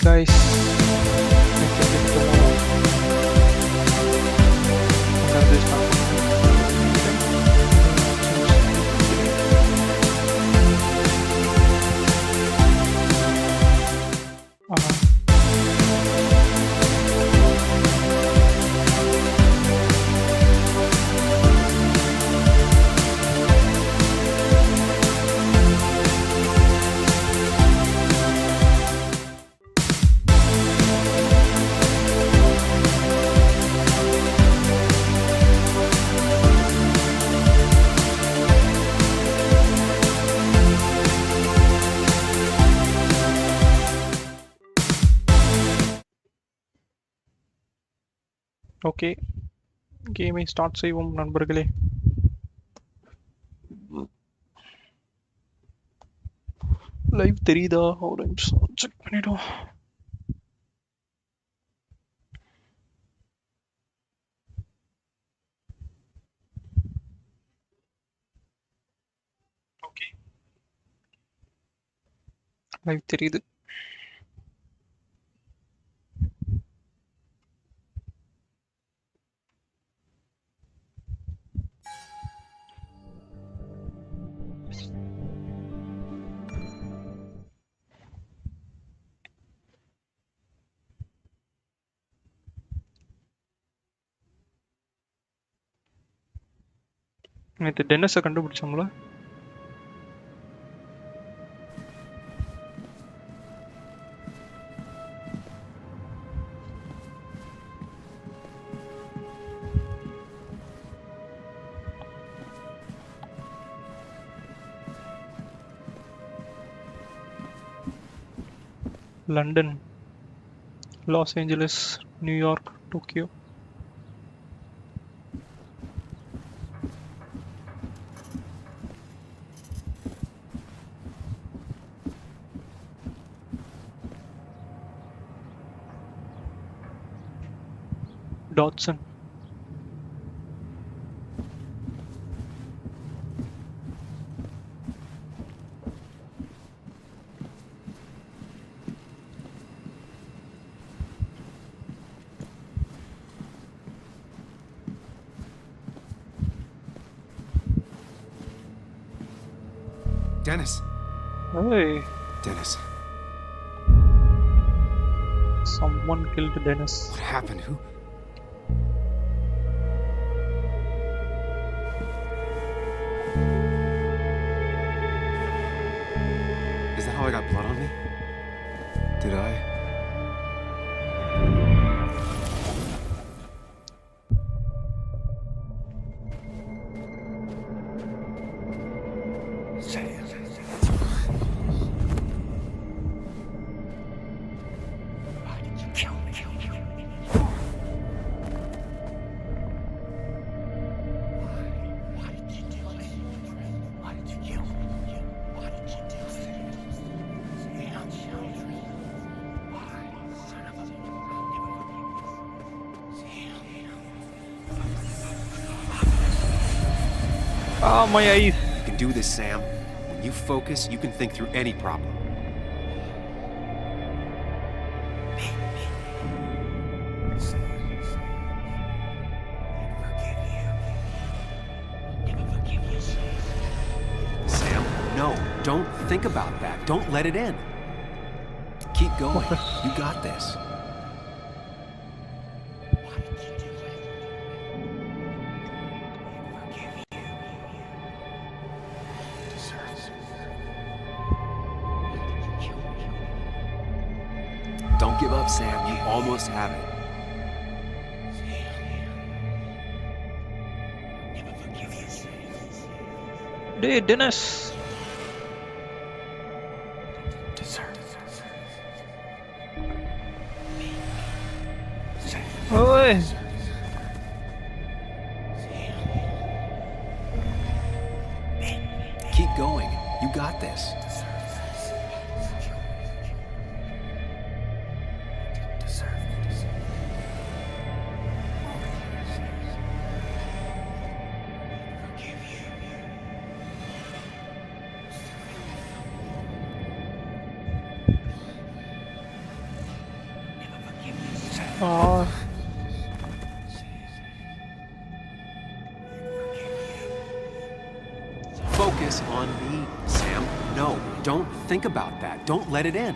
guys, I think it's I'm gonna do this okay, கேமை start செய்வோம் நண்பர்களே. Live தெரியுதா? ஒரு நிமிஷம் செக் பண்ணிடும். ஓகே, லைவ் தெரியுது. நேற்று டென்னிஸை கண்டுபிடிச்சோம்ல. London, Los Angeles, New York, Tokyo. Dodson, Dennis. Hey. Dennis. Someone killed Dennis. What happened? Who? Is that how I got blood on me? Did I? Ah, my eyes. You can do this, Sam. When you focus, you can think through any problem. Sam, no, don't think about that. Don't let it in. Keep going. You got this. Don't give up, Sam. You almost have it. Hey, Dennis. Oi. Keep going. You got this. Ah, Focus on me, Sam. No, don't think about that. Don't let it in.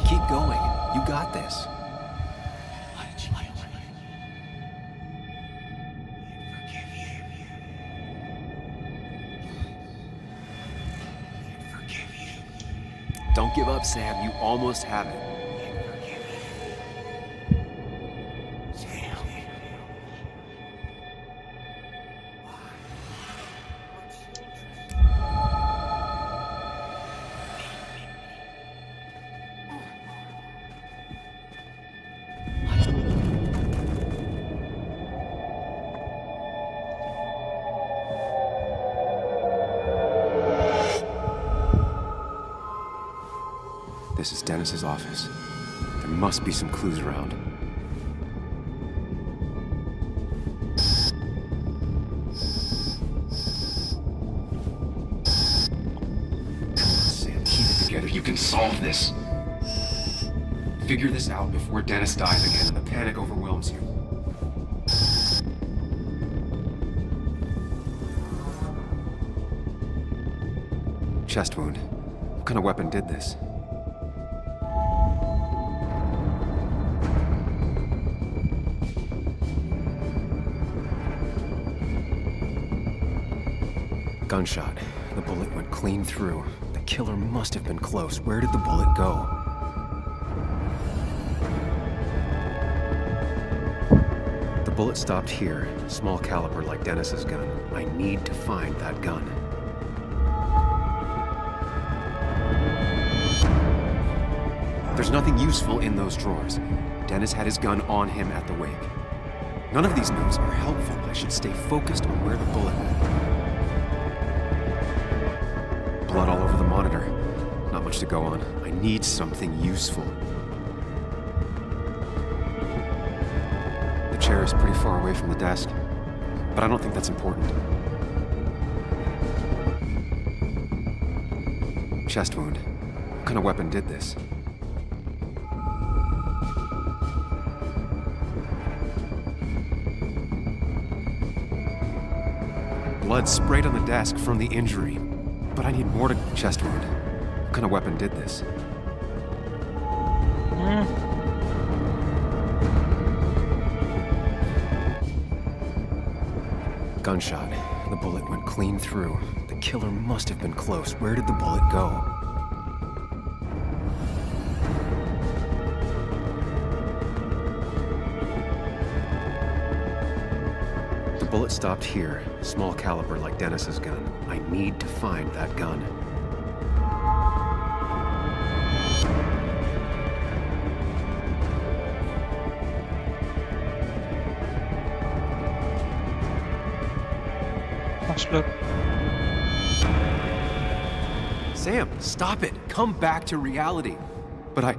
Keep going. You got this. Don't give up, Sam. You almost have it. This is Dennis's office. There must be some clues around. Sam, keep it together. You can solve this. Figure this out before Dennis dies again and the panic overwhelms you. Chest wound. What kind of weapon did this? Gunshot. The bullet went clean through. The killer must have been close. Where did the bullet go? The bullet stopped here. Small caliber like Dennis's gun. I need to find that gun. There's nothing useful in those drawers. Dennis had his gun on him at the wake. None of these notes are helpful. I should stay focused on where the bullet went. Blood all over the monitor. Not much to go on. I need something useful. The chair is pretty far away from the desk, but I don't think that's important. Chest wound. What kind of weapon did this? Blood sprayed on the desk from the injury. But I need more to... Chest wound. What kind of weapon did this? Gunshot. The bullet went clean through. The killer must have been close. Where did the bullet go? The bullet stopped here. Small caliber like Dennis's gun. I need to find that gun. Hustler. Sam, stop it! Come back to reality. But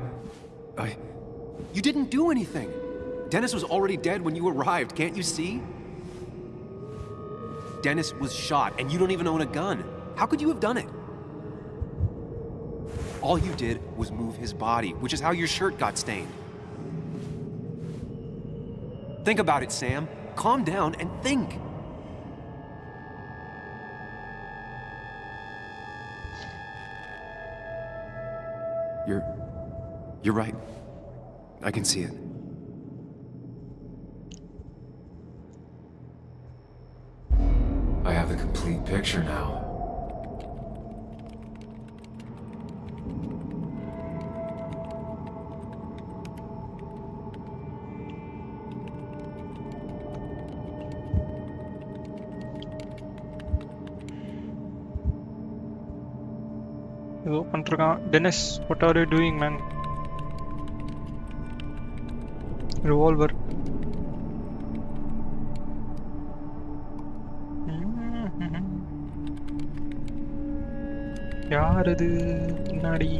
You didn't do anything. Dennis was already dead when you arrived, can't you see? Dennis was shot, and you don't even own a gun. How could you have done it? All you did was move his body, which is how your shirt got stained. Think about it, Sam. Calm down and think. You're right. I can see it. I have the complete picture now. ஏதோ பண்றான். Dennis, what are you doing, man? Revolver. யார் அது பின்னாடி?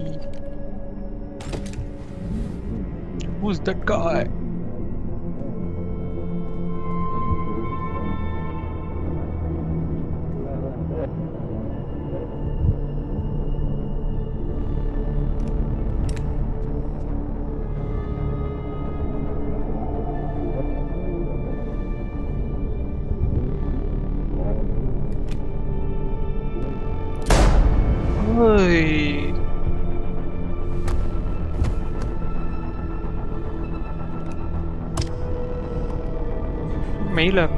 Who's that guy? Hey. Mailer.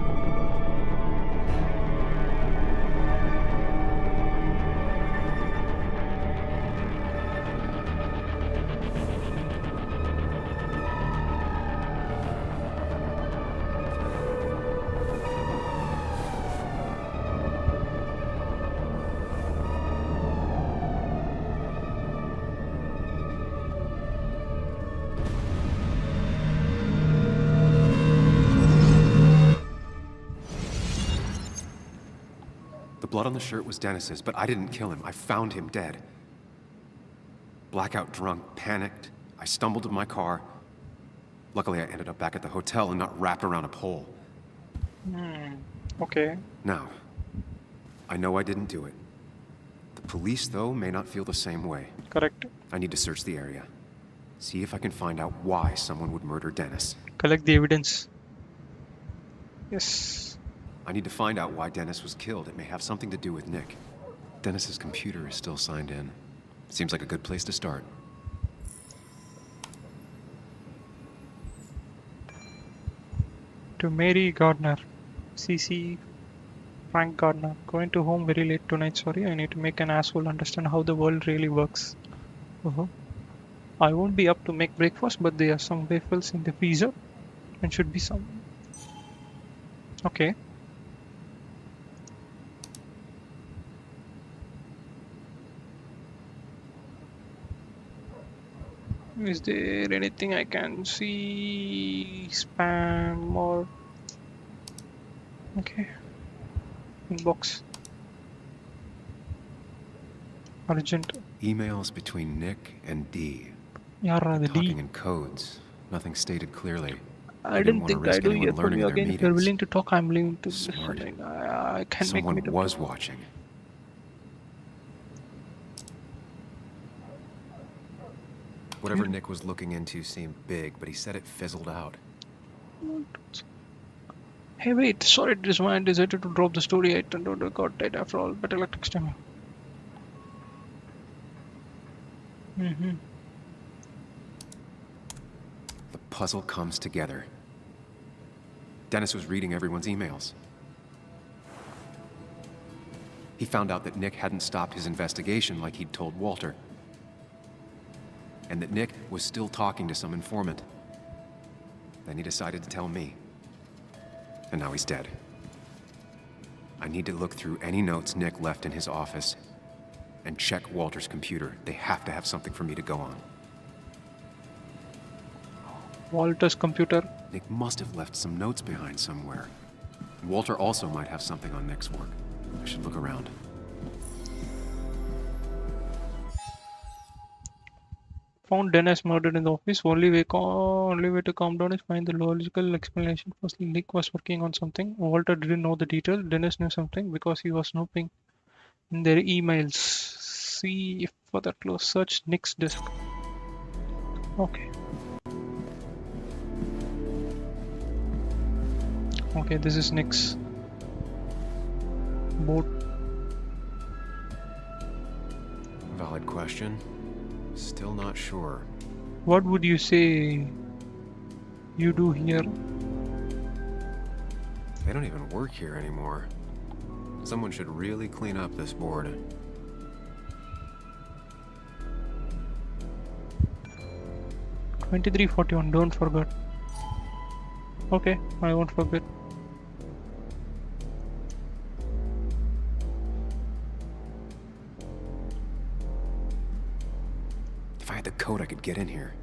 The blood on the shirt was Dennis's, but I didn't kill him. I found him dead. Blackout drunk, panicked. I stumbled to my car. Luckily, I ended up back at the hotel and not wrapped around a pole. Okay. Now, I know I didn't do it. The police, though, may not feel the same way. Correct. I need to search the area. See if I can find out why someone would murder Dennis. Collect the evidence. Yes. I need to find out why Dennis was killed. It may have something to do with Nick. Dennis's computer is still signed in. Seems like a good place to start. To Mary Gardner. CC Frank Gardner. Going to home very late tonight. Sorry, I need to make an asshole understand how the world really works. I won't be up to make breakfast, but there are some waffles in the freezer. And should be some. Okay. Is there anything I can see? Spam or... Okay. Inbox. Urgent. Emails between Nick and Dee. Yarra, the Talking D. in codes. Nothing stated clearly. I didn't wanna think risk I do anyone hear from learning you of their again. If you're meetings. willing to talk, I'm willing to Smart. listen. I can Someone make me was watching. Whatever Nick was looking into seemed big, but he said it fizzled out. Hey, wait. Sorry, this man decided to drop the story. I turned out I got dead after all. Better luck next time. The puzzle comes together. Dennis was reading everyone's emails. He found out that Nick hadn't stopped his investigation like he'd told Walter. And that Nick was still talking to some informant. Then he decided to tell me. And now he's dead. I need to look through any notes Nick left in his office and check Walter's computer. They have to have something for me to go on. Walter's computer. Nick must have left some notes behind somewhere. Walter also might have something on Nick's work. I should look around. Found Dennis murdered in the office. Only way to calm down is find the logical explanation. Firstly, Nick was working on something. Walter didn't know the detail. Dennis knew something because he was snooping in their emails. See if further close. Search Nick's disk. Okay. Okay, this is Nick's boat. Valid question. Still not sure. What would you say you do here? They don't even work here anymore. Someone should really clean up this board. $23.41. Don't forget. Okay, I won't forget. If I had the code, I could get in here.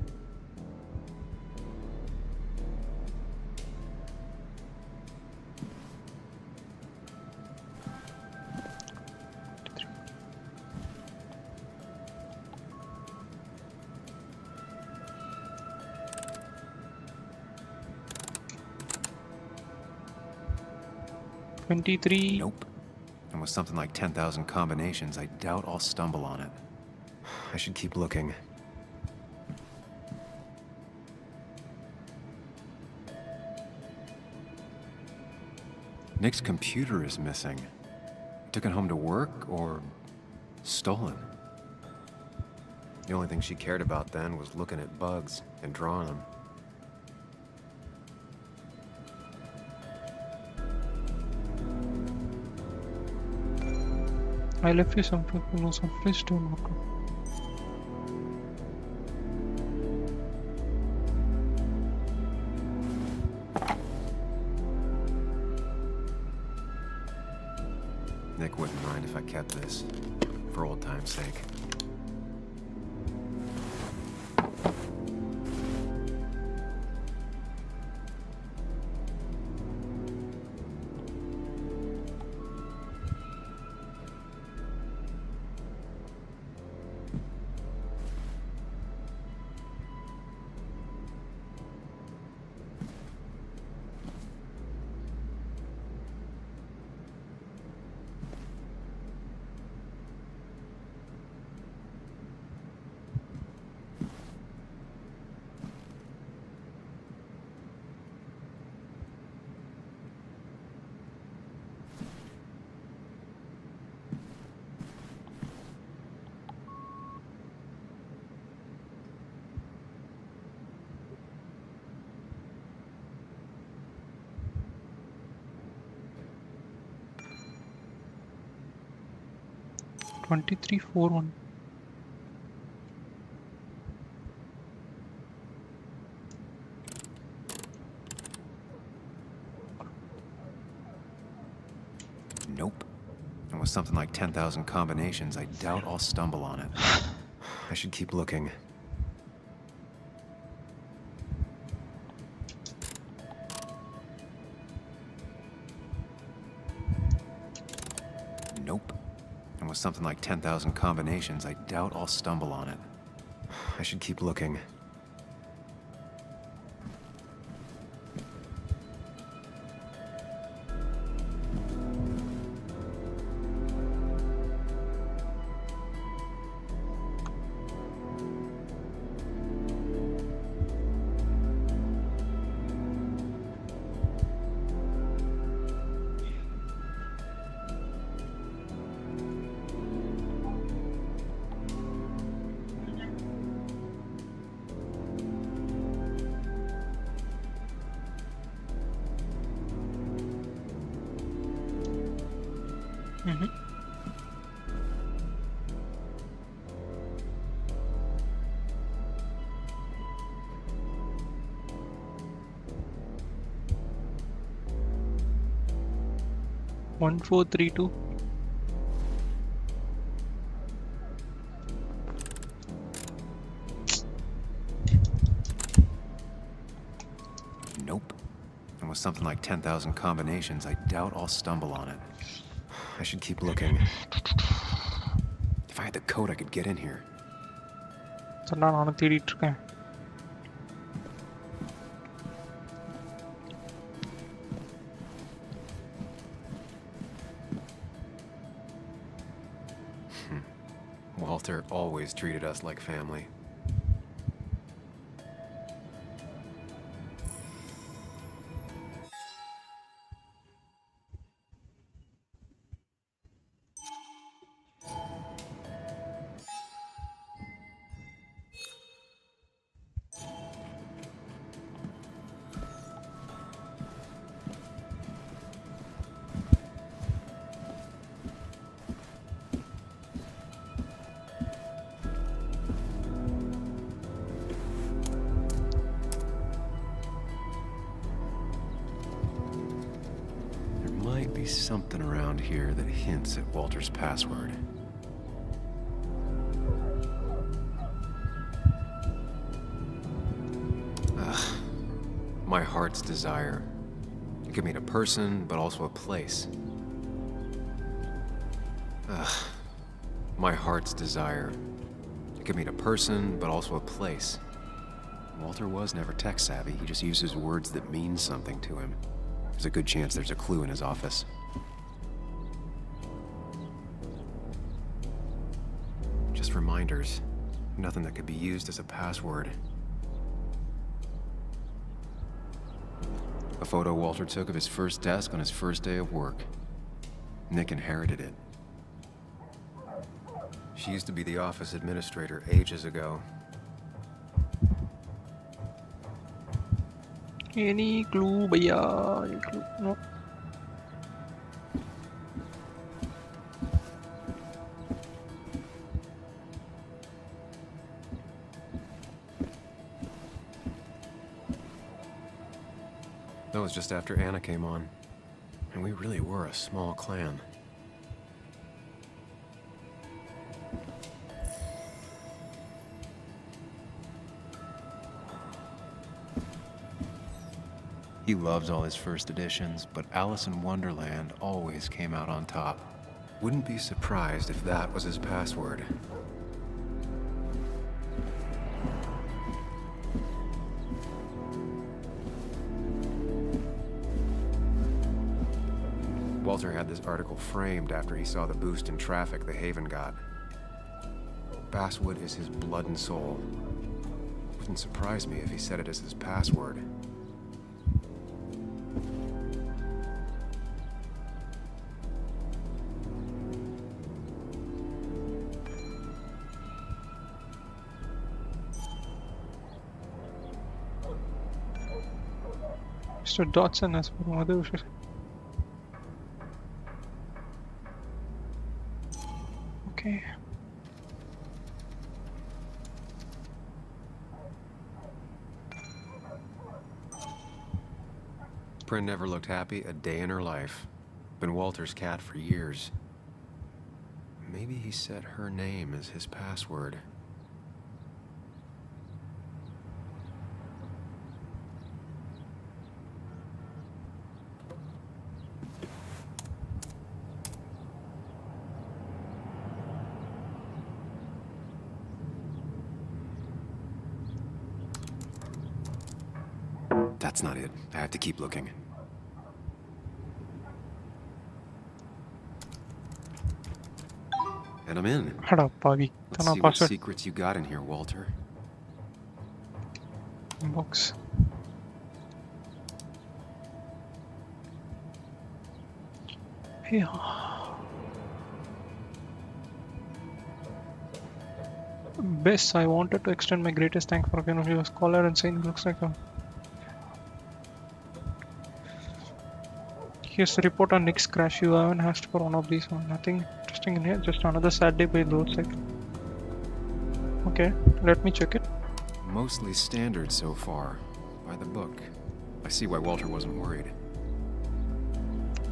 23. Nope. And with something like 10,000 combinations, I doubt I'll stumble on it. I should keep looking. Nick's computer is missing. Took it home to work or stolen. The only thing she cared about then was looking at bugs and drawing them. I left you some people know some please do not go. Nick wouldn't mind if I kept this, for old time's sake. Twenty-three 41. Nope. And with something like 10,000 combinations, I doubt I'll stumble on it. I should keep looking. Nope. And with something like 10,000 combinations, I doubt I'll stumble on it. I should keep looking. Mm-hmm. One 432. Nope. And with something like 10,000 combinations, I doubt I'll stumble on it. I should keep looking. If I had the code, I could get in here. நான் நானும் தேடிட்டு இருக்கேன். Walter always treated us like family. Might be something around here that hints at Walter's password. Ugh. My heart's desire. It could mean a person, but also a place. Ugh. My heart's desire. It could mean a person, but also a place. Walter was never tech savvy. He just uses words that mean something to him. There's a good chance there's a clue in his office. reminders. Nothing that could be used as a password. A photo Walter took of his first desk on his first day of work. Nick inherited it. She used to be the office administrator ages ago. Any clue, bhaiya? Any clue? No. That was just after Anna came on. And we really were a small clan. He loves all his first editions, but Alice in Wonderland always came out on top. Wouldn't be surprised if that was his password. Walter had this article framed after he saw the boost in traffic the Haven got. Basswood is his blood and soul. Wouldn't surprise me if he said it as his password. Mr. Dodson has for other wishes. Okay. Prin never looked happy a day in her life. Been Walter's cat for years. Maybe he set her name as his password. That's not it. I have to keep looking. And I'm in. Hada pavi. Let's Tana see what password secrets you got in here, Walter. box. Yeah. Bess, I wanted to extend my greatest thanks for your scholar and saying looks like a. Here's the report on Nick's crash. You haven't asked for one of these. Nothing interesting in here. Just another sad day by the roadside. Okay, let me check it. Mostly standard so far. By the book. I see why Walter wasn't worried.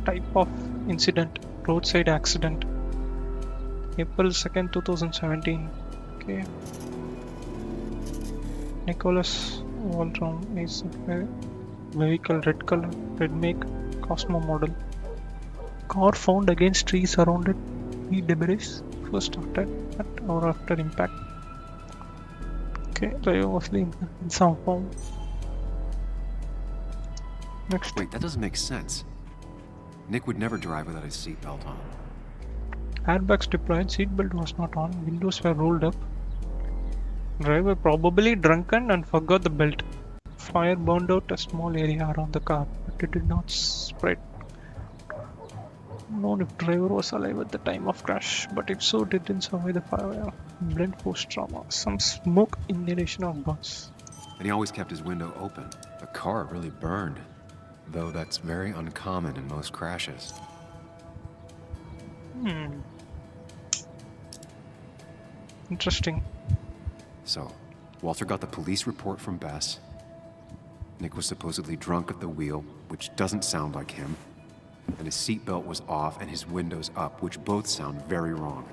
Type of incident: roadside accident. April 2nd, 2017. Okay. Nicholas Waldron is a vehicle, red color, red make, Cosmo model. Car found against trees surrounded by debris. First started at or after impact. Okay, driver was in some form. Next. Wait, that doesn't make sense. Nick would never drive without his seatbelt on. Airbags deployed, seatbelt was not on, windows were rolled up. Driver probably drunken and forgot the belt. Fire burned out a small area around the car, but it did not spread. Known if driver was alive at the time of crash, but if so, didn't survive the fire. Blend post trauma, some smoke inhalation or burns. And he always kept his window open. The car really burned. Though that's very uncommon in most crashes. Interesting. So, Walter got the police report from Bess. Nick was supposedly drunk at the wheel, which doesn't sound like him. And his seatbelt was off and his windows up, which both sound very wrong.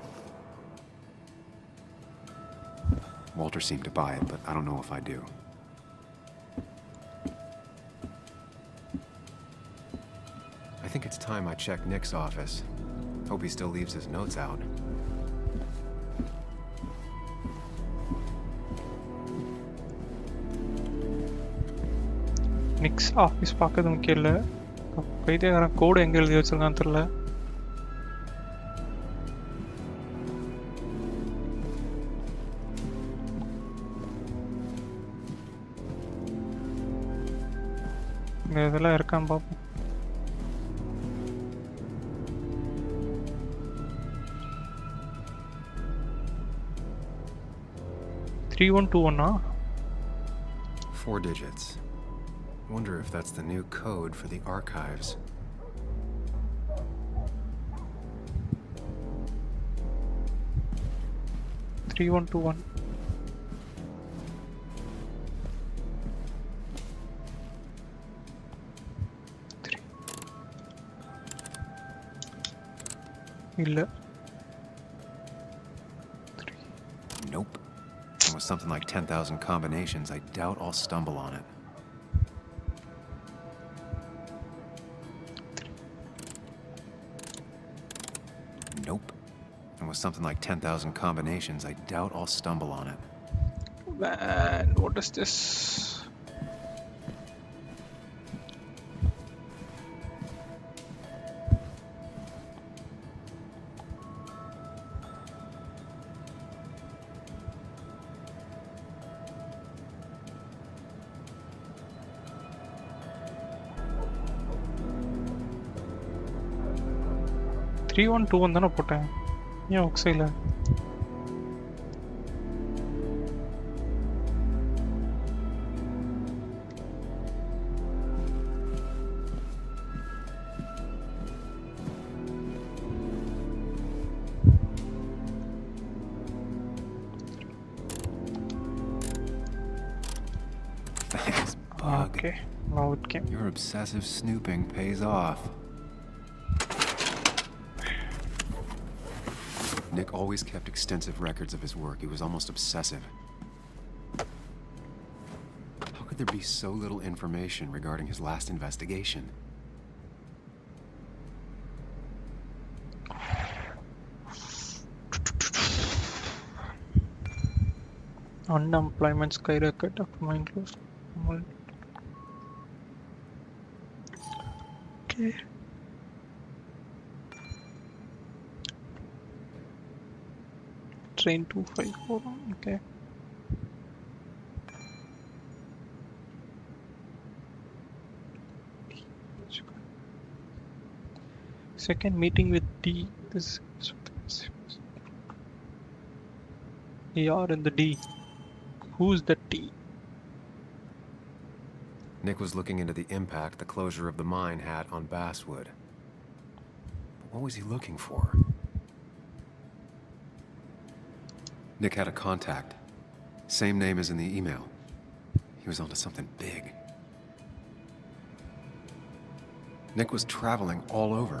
Walter seemed to buy it, but I don't know if I do. I think it's time I check Nick's office. Hope he still leaves his notes out. Nick's office பார்க்கிறது முக்கியம் இல்லை. பைத்தியக்காரன் கோடு எங்க எழுதி வச்சிருக்கான்னு தெரியல. இதெல்லாம் இருக்கான்னு பார்ப்போம். 3121 4 digits. Wonder if that's the new code for the archives. இல்ல. Nope. And with something like 10,000 combinations, I doubt I'll stumble on it. Nope. And with something like 10,000 combinations, I doubt I'll stumble on it. Man, what is this? Three one two one தானே போட்டேன். ஏன் ஒக்ஸைல? Thanks, bug. Okay, now it came. Your obsessive snooping pays off. Nick always kept extensive records of his work. He was almost obsessive. How could there be so little information regarding his last investigation? Unemployment skyrocket after mine closed. Okay. Train 254. Okay. Second meeting with D. This AR and the D. Who's the T? Nick was looking into the impact the closure of the mine had on Basswood. But what was he looking for? Nick had a contact. Same name as in the email. He was onto something big. Nick was traveling all over.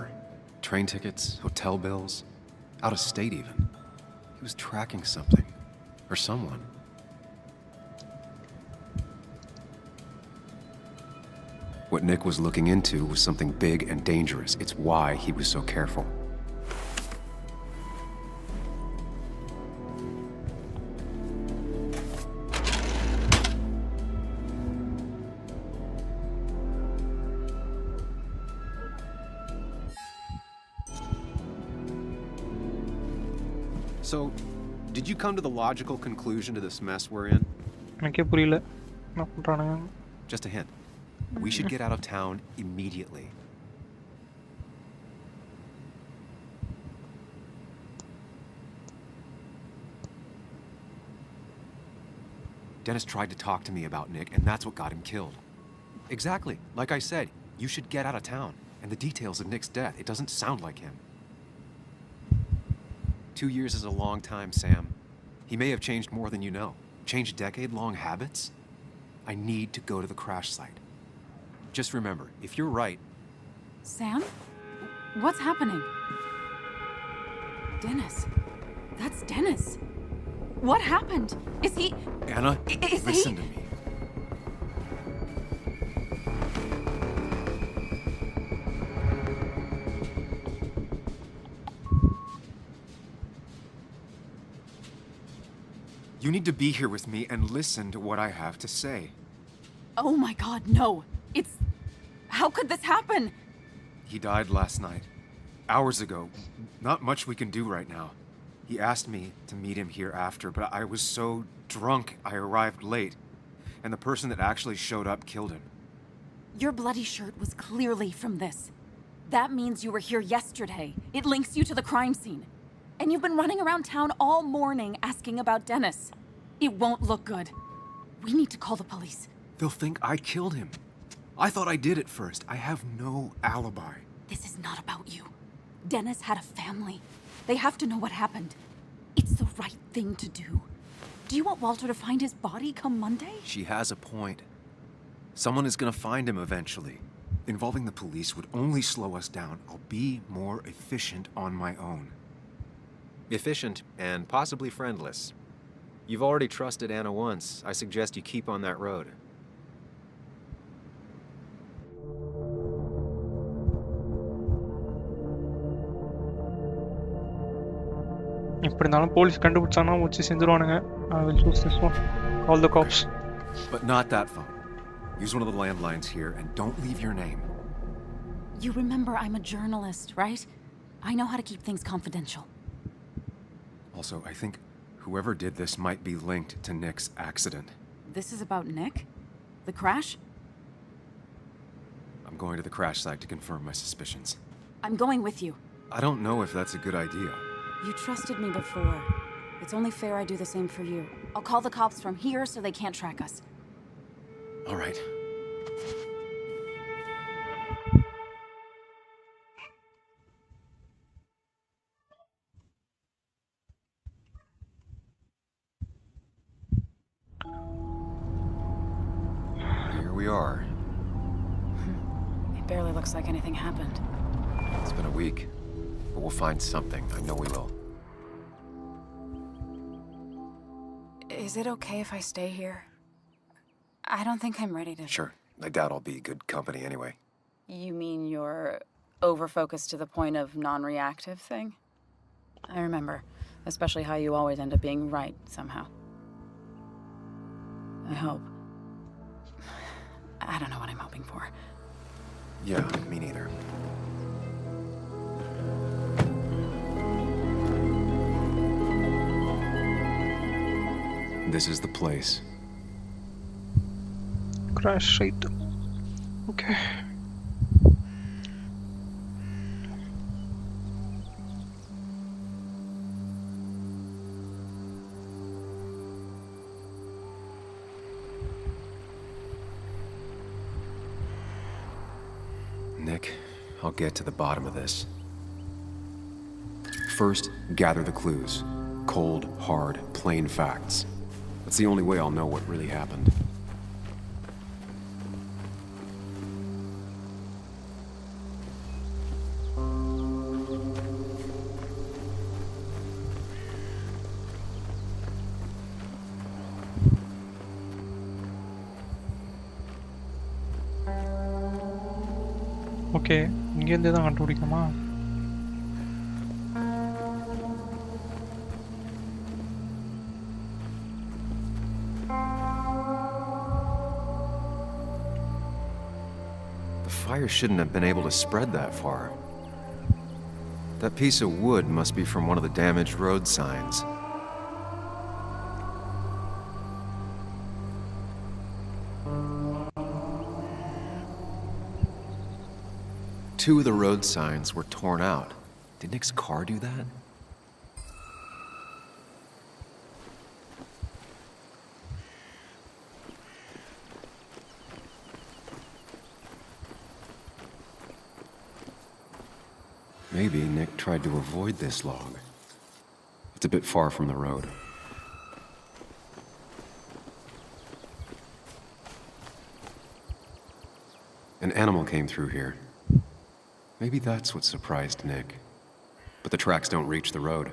Train tickets, hotel bills, out of state even. He was tracking something. Or someone. What Nick was looking into was something big and dangerous. It's why he was so careful. So, did you come to the logical conclusion to this mess we're in? எனக்கே புரியல என்ன பண்றானுங்க. Just a hint. We should get out of town immediately. Dennis tried to talk to me about Nick, and that's what got him killed. Exactly. Like I said, you should get out of town. And the details of Nick's death, it doesn't sound like him. 2 years is a long time, Sam. He may have changed more than you know. Changed decade-long habits? I need to go to the crash site. Just remember, if you're right... Sam? What's happening? Dennis. That's Dennis. What happened? Is he... Anna, Is listen he... to me. You need to be here with me and listen to what I have to say. Oh my God, no. It's... How could this happen? He died last night. Hours ago. Not much we can do right now. He asked me to meet him here after, but I was so drunk I arrived late. And the person that actually showed up killed him. Your bloody shirt was clearly from this. That means you were here yesterday. It links you to the crime scene. And you've been running around town all morning asking about Dennis. It won't look good. We need to call the police. They'll think I killed him. I thought I did at first. I have no alibi. This is not about you. Dennis had a family. They have to know what happened. It's the right thing to do. Do you want Walter to find his body come Monday? She has a point. Someone is gonna find him eventually. Involving the police would only slow us down. I'll be more efficient on my own. Efficient and possibly friendless. You've already trusted Anna once. I suggest you keep on that road. இப்படி இருந்தாலும் police கண்டுபிடிச்சானா வச்சு செஞ்சுருவானுங்க. I will choose this one. Call the cops. But not that phone. Use one of the landlines here and don't leave your name. You remember I'm a journalist, right? I know how to keep things confidential. Also, I think whoever did this might be linked to Nick's accident. This is about Nick? The crash? I'm going to the crash site to confirm my suspicions. I'm going with you. I don't know if that's a good idea. You trusted me before. It's only fair I do the same for you. I'll call the cops from here so they can't track us. All right. Here we are. It barely looks like anything happened. It's been a week, but we'll find something. I know we will. Is it okay if I stay here? I don't think I'm ready to... Sure. I doubt I'll be good company anyway. You mean you're over-focused to the point of non-reactive thing? I remember. Especially how you always end up being right, somehow. I hope. I don't know what I'm hoping for. Yeah, me neither. This is the place. Crash site. Okay. Nick, I'll get to the bottom of this. First, gather the clues. Cold, hard, plain facts. That's the only way I'll know what really happened. Okay, இங்கேருந்தே தான் கண்டுபிடிக்குமா? The fire shouldn't have been able to spread that far. That piece of wood must be from one of the damaged road signs. Two of the road signs were torn out. Did Nick's car do that? Maybe Nick tried to avoid this log. It's a bit far from the road. An animal came through here. Maybe that's what surprised Nick. But the tracks don't reach the road.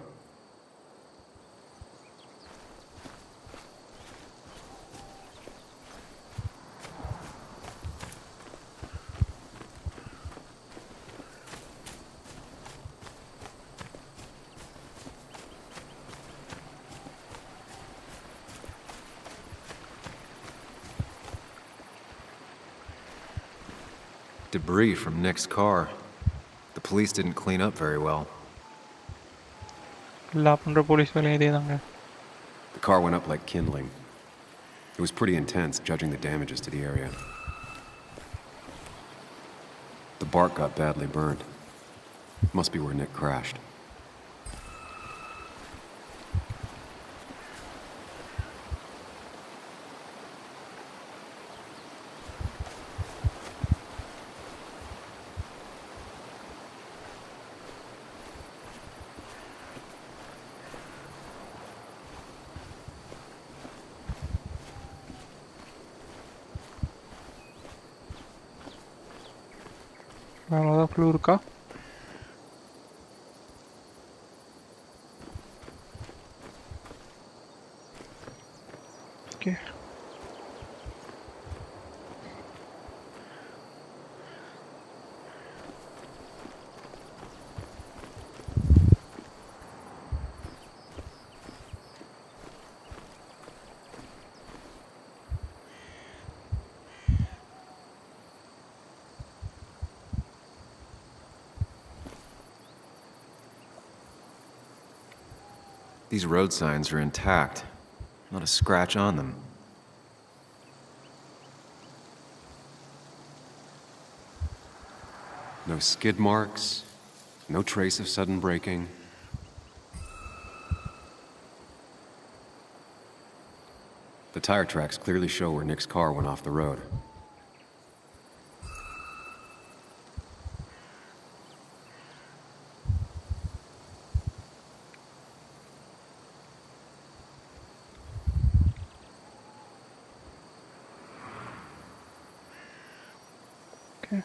Debris from Nick's car. The police didn't clean up very well. எல்லா பண்ணுற police வேலையும் இதே தாங்க. The car went up like kindling. It was pretty intense, judging the damages to the area. The bark got badly burned. Must be where Nick crashed. Another clue இருக்கா? Okay. These road signs are intact. Not a scratch on them. No skid marks, no trace of sudden braking. The tire tracks clearly show where Nick's car went off the road. Okay.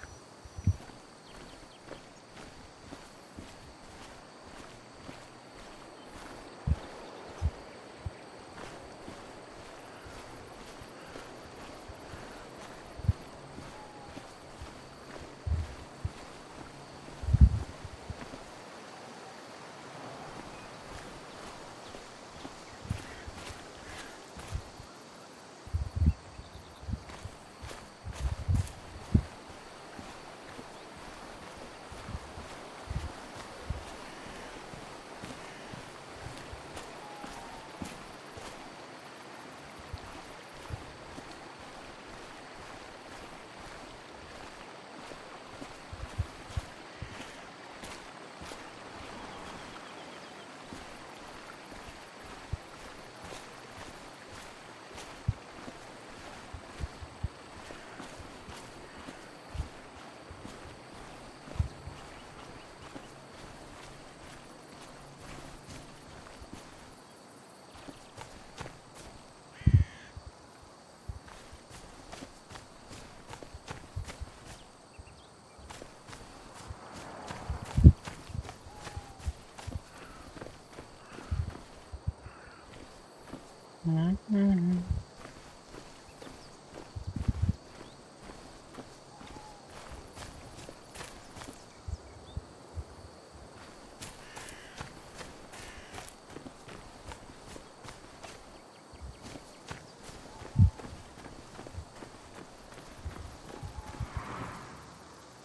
Mm-hmm.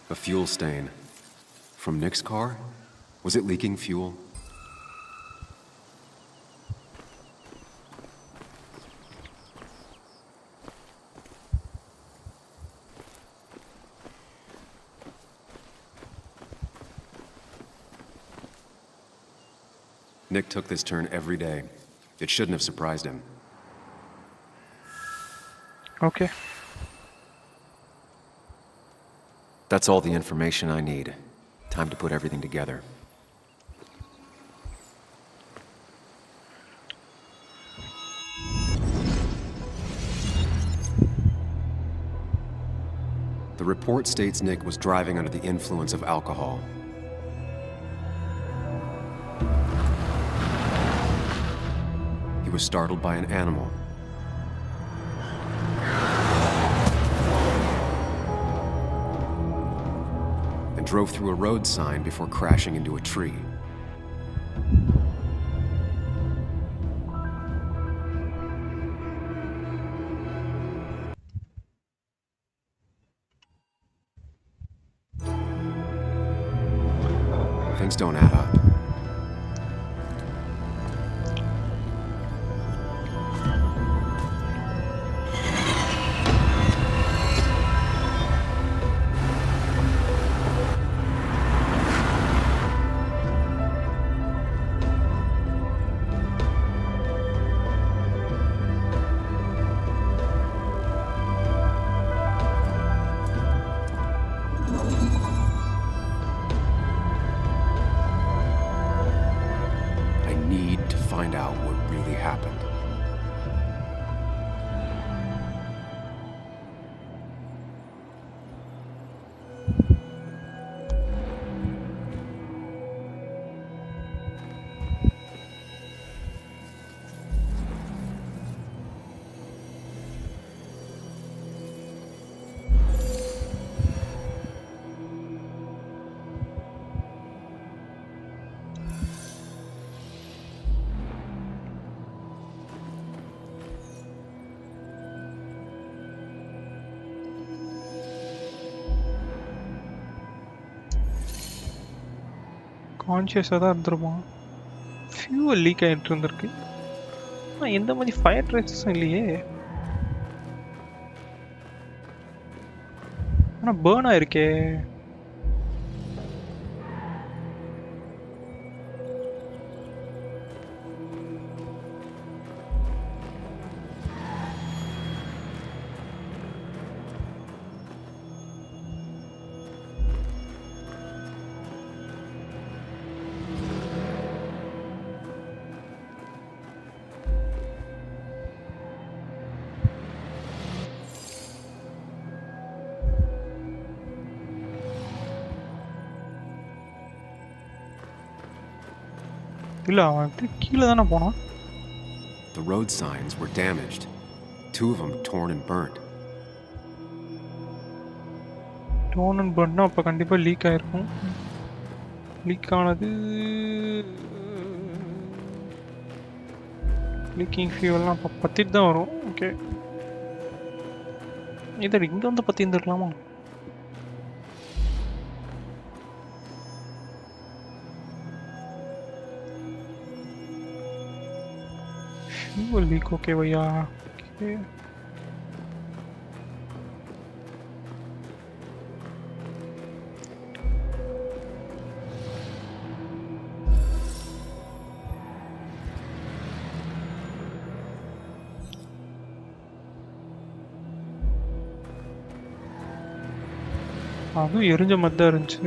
A fuel stain. From Nick's car? Was it leaking fuel? Nick took this turn every day. It shouldn't have surprised him. Okay. That's all the information I need. Time to put everything together. The report states Nick was driving under the influence of alcohol. He was startled by an animal. And drove through a road sign before crashing into a tree. Things don't add up. கான்ஷியஸாக தான் இருந்திருப்பான். Fuel league ஆகிட்டு இருந்திருக்கு. ஆனால் எந்த மாதிரி fire ட்ரேசஸும் இல்லையே. ஆனால் பேர்ன் ஆயிருக்கே. இல்லை அவன் எப்படி கீழே தானே போனான். The road signs were damaged. 2 of them torn and burnt. Torn and பர்ன்னா அப்போ கண்டிப்பாக லீக் ஆகிருக்கும். லீக் ஆனது லீக்கிங் ஃபியூவல்லாம் அப்போ பற்றிட்டு தான் வரும். ஓகே, இதை இங்கே வந்து பற்றி இருந்துருக்கலாமா? ஃபியூவல் லீக் ஓகே பையா. ஓகே, அதுவும் எரிஞ்ச மாதிரி தான் இருந்துச்சு.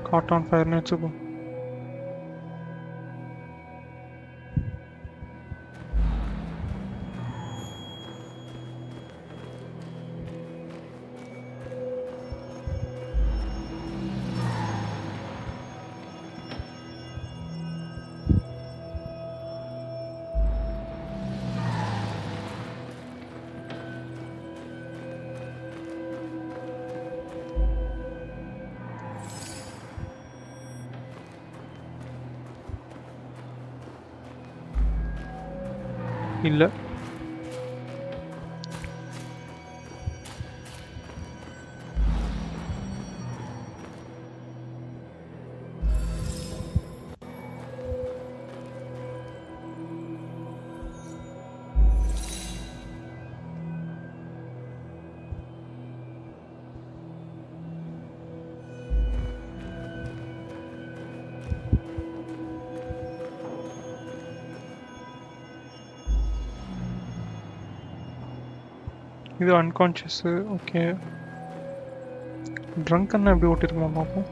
காட்டான் ஃபயர்னு வச்சுக்கோ. இல்லை, இது அன்கான்ஷியஸு. ஓகே, ட்ரங்க்னா எப்படி ஓட்டிருக்கோமா பார்ப்போம்.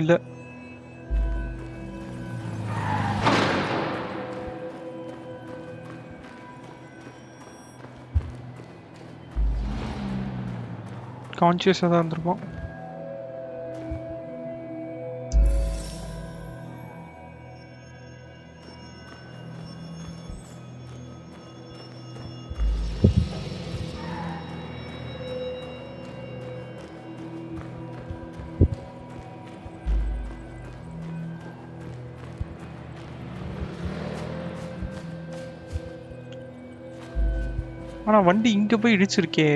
இல்லை, கான்ஷியஸாக தான் இருந்திருப்போம். ஆனால் வண்டி இங்கே போய் இடிச்சிருக்கே.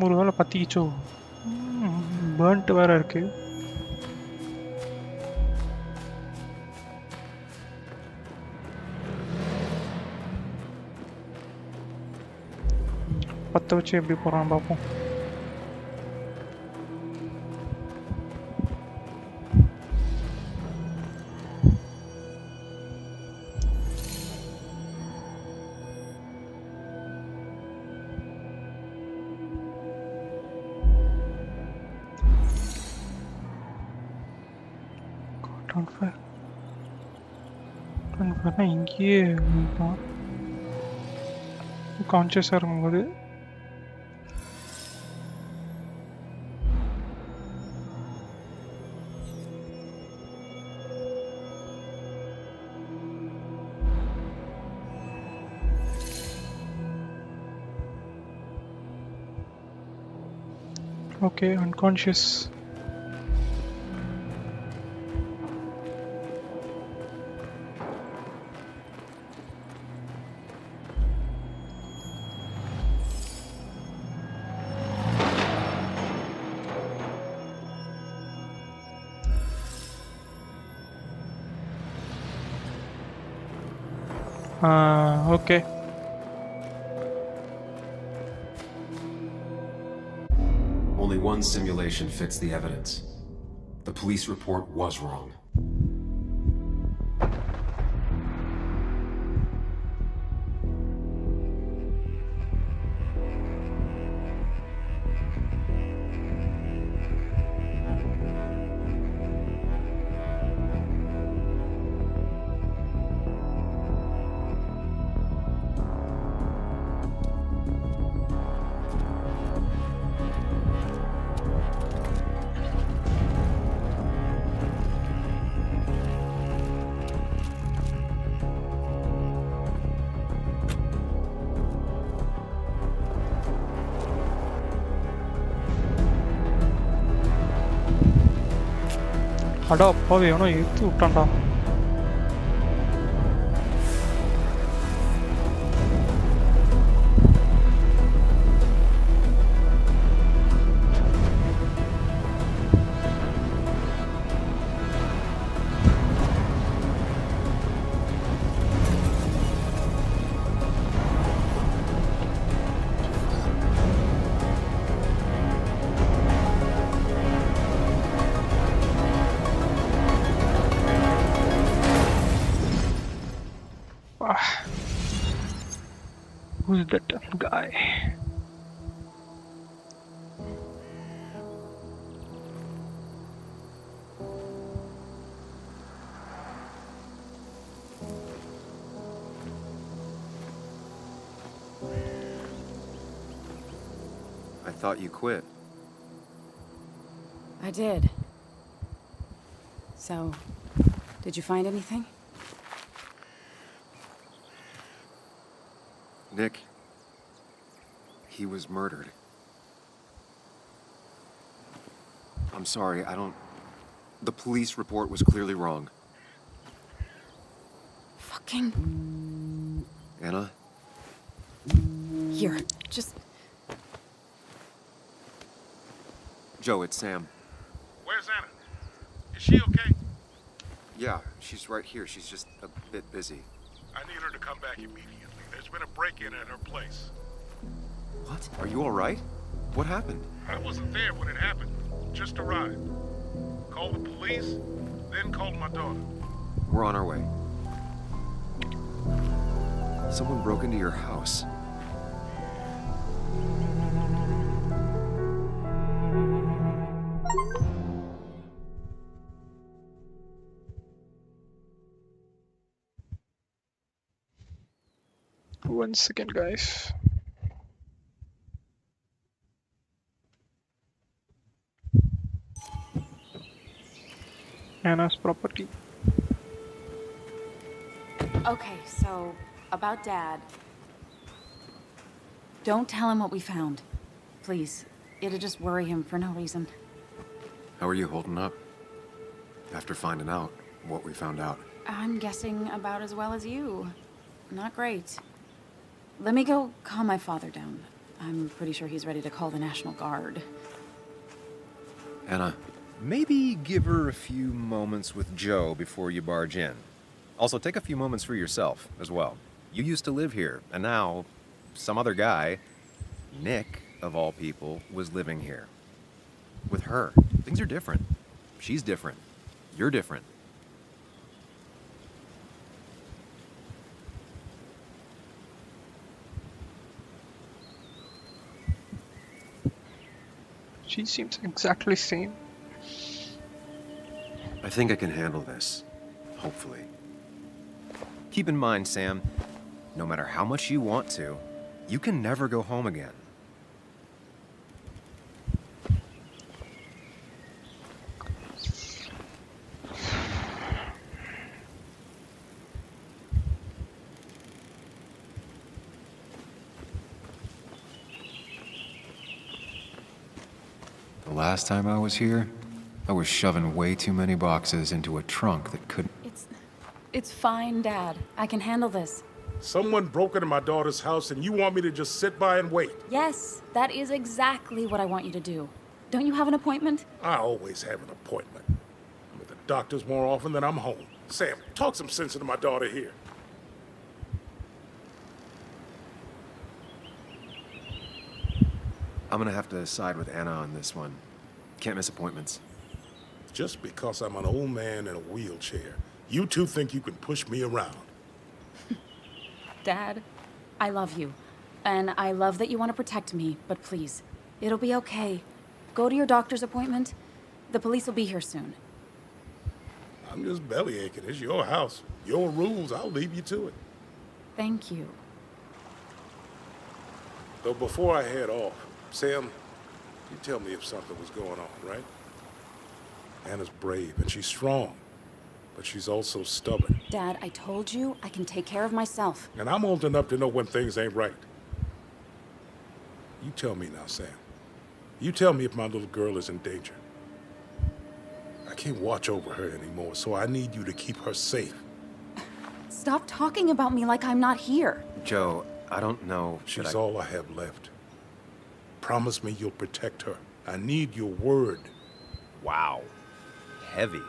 ஒரு வேளை பற்றிக்கிச்சோ. பேர்ன்ட்டு வேற இருக்கு. பற்ற வச்சு எப்படி போகிறான் பார்ப்போம். இங்கேயே கான்ஷியஸாக இருக்கும்போது Okay, unconscious. Okay. Only one simulation fits the evidence. The police report was wrong. அடா அப்பாவி எவனோ இழுத்து விட்டான்டா. Who's that guy? I thought you quit. I did. So, did you find anything? Nick, he was murdered. I'm sorry, the police report was clearly wrong. Fucking... Anna? Here, just... Joe, it's Sam. Where's Anna? Is she okay? Yeah, she's right here. She's just a bit busy. I need her to come back immediately. There's been a break-in at her place. What? Are you all right? What happened? I wasn't there when it happened. Just arrived. Called the police, then called my daughter. We're on our way. Someone broke into your house. One second, guys. Anna's property. Okay, so, about Dad. Don't tell him what we found. Please. It'll just worry him for no reason. How are you holding up? After finding out what we found out. I'm guessing about as well as you. Not great. Let me go calm my father down. I'm pretty sure he's ready to call the National Guard. Anna, Maybe give her a few moments with Joe before you barge in. Also, take a few moments for yourself as well. You used to live here, and now some other guy, Nick, of all people, was living here. With her. Things are different. She's different. You're different. She seems exactly same. I think I can handle this. Hopefully. Keep in mind, Sam, no matter how much you want to, you can never go home again. last time I was here, I was shoving way too many boxes into a trunk that couldn't... It's fine, Dad. I can handle this. Someone broke into my daughter's house and you want me to just sit by and wait? Yes, that is exactly what I want you to do. Don't you have an appointment? I always have an appointment. I'm at the doctor's more often than I'm home. Sam, talk some sense into my daughter here. I'm gonna have to side with Anna on this one. Can't miss appointments. Just because I'm an old man in a wheelchair, you two think you can push me around. Dad, I love you. And I love that you want to protect me, but please, it'll be okay. Go to your doctor's appointment. The police will be here soon. I'm just belly aching. It's your house. Your rules. I'll leave you to it. Thank you. Though before I head off, Sam, you tell me if something was going on, right? Anna's brave and she's strong, but she's also stubborn. Dad, I told you I can take care of myself. And I'm old enough to know when things ain't right. You tell me now, Sam. You tell me if my little girl is in danger. I can't watch over her anymore, so I need you to keep her safe. Stop talking about me like I'm not here. Joe, I don't know... She's all I have left. Promise me you'll protect her. I need your word. Wow. Heavy.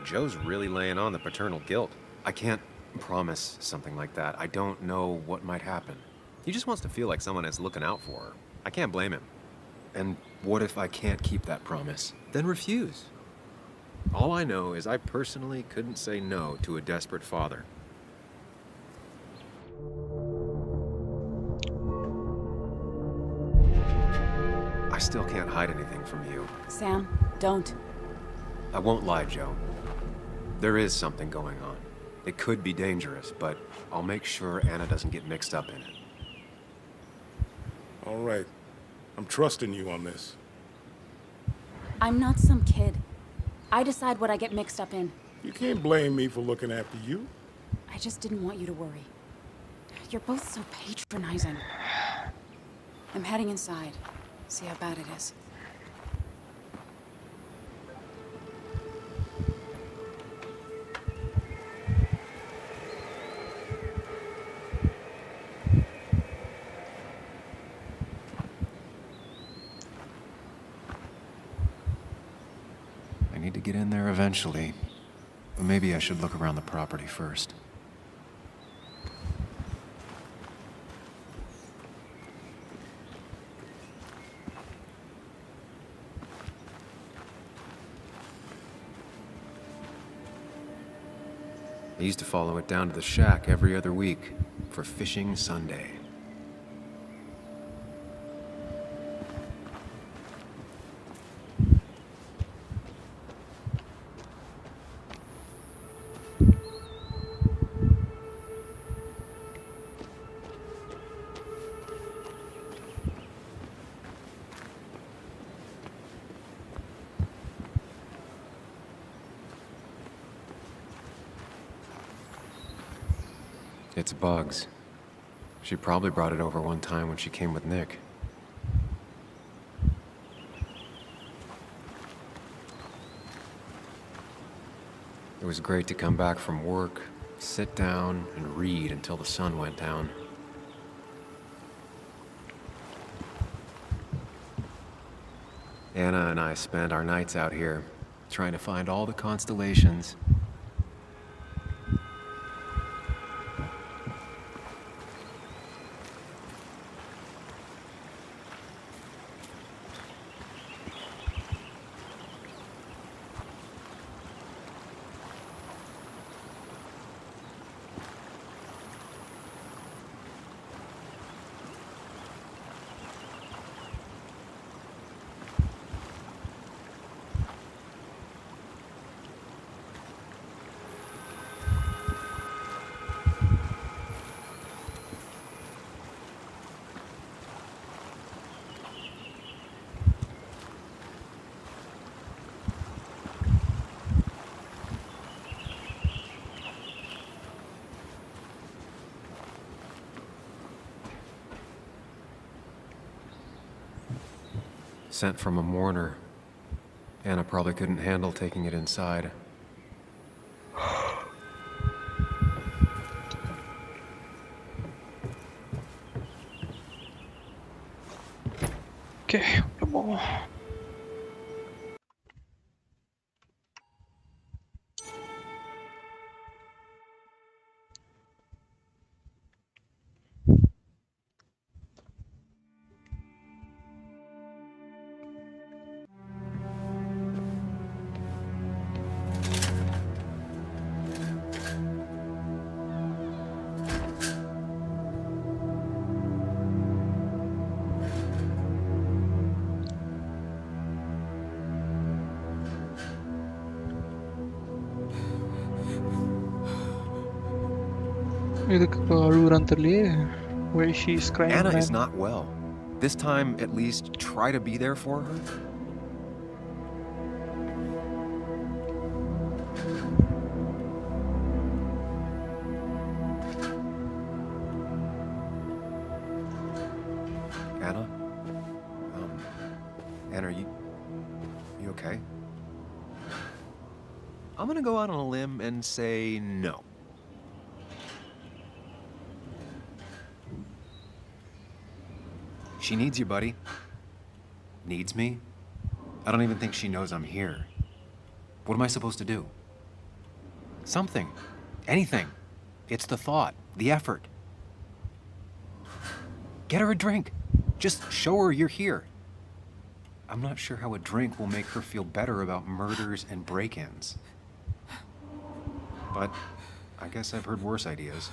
Joe's really laying on the paternal guilt. I can't promise something like that. I don't know what might happen. He just wants to feel like someone is looking out for her. I can't blame him. And what if I can't keep that promise? Then refuse. All I know is I personally couldn't say no to a desperate father. I still can't hide anything from you. Sam, don't. I won't lie, Joe. There is something going on. It could be dangerous, but I'll make sure Anna doesn't get mixed up in it. All right. I'm trusting you on this. I'm not some kid. I decide what I get mixed up in. You can't blame me for looking after you. I just didn't want you to worry. You're both so patronizing. I'm heading inside. See how bad it is. I need to get in there eventually. But maybe I should look around the property first. I used to follow it down to the shack every other week for Fishing Sunday. It's Bugs. She probably brought it over one time when she came with Nick. It was great to come back from work, sit down, and read until the sun went down. Anna and I spent our nights out here, trying to find all the constellations. Sent from a mourner. Anna probably couldn't handle taking it inside. Okay, come on. இதுக்கு அழுகுறான்னு தெரியலையே. Why she's crying, Anna man? is not well. This time, at least, try to be there for her. Anna? Anna, are you okay? I'm gonna go out on a limb and say no. She needs you, buddy. Needs me? I don't even think she knows I'm here. What am I supposed to do? Something. Anything. It's the thought, the effort. Get her a drink. Just show her you're here. I'm not sure how a drink will make her feel better about murders and break-ins. But I guess I've heard worse ideas.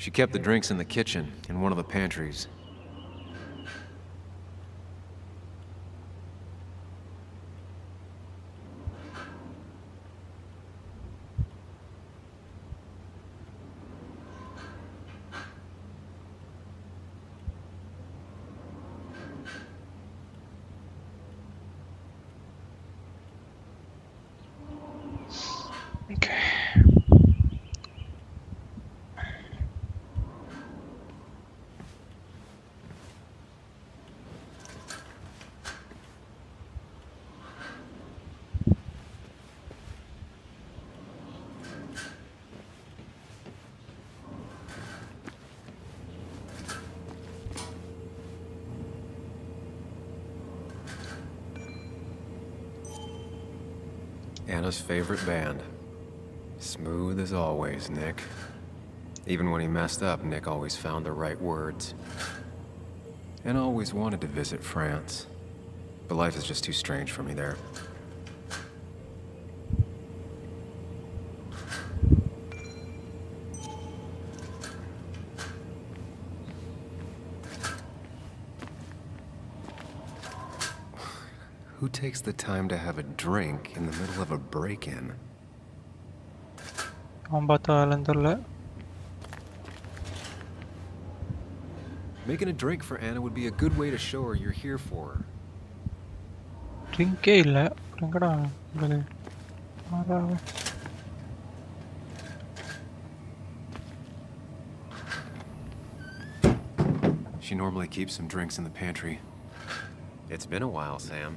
She kept the drinks in the kitchen, in one of the pantries. Okay. Anna's favorite band. Smooth as always, Nick. Even when he messed up, Nick always found the right words. And always wanted to visit France. But life is just too strange for me there. Who takes the time to have a drink in the middle of a break-in? அவன் பார்த்தாலும் தெரியல. Making a drink for Anna would be a good way to show her you're here for her. ட்ரிங்கே இல்லை. எங்கடா உள்ளது? ஆறாவே. She normally keeps some drinks in the pantry. It's been a while, Sam.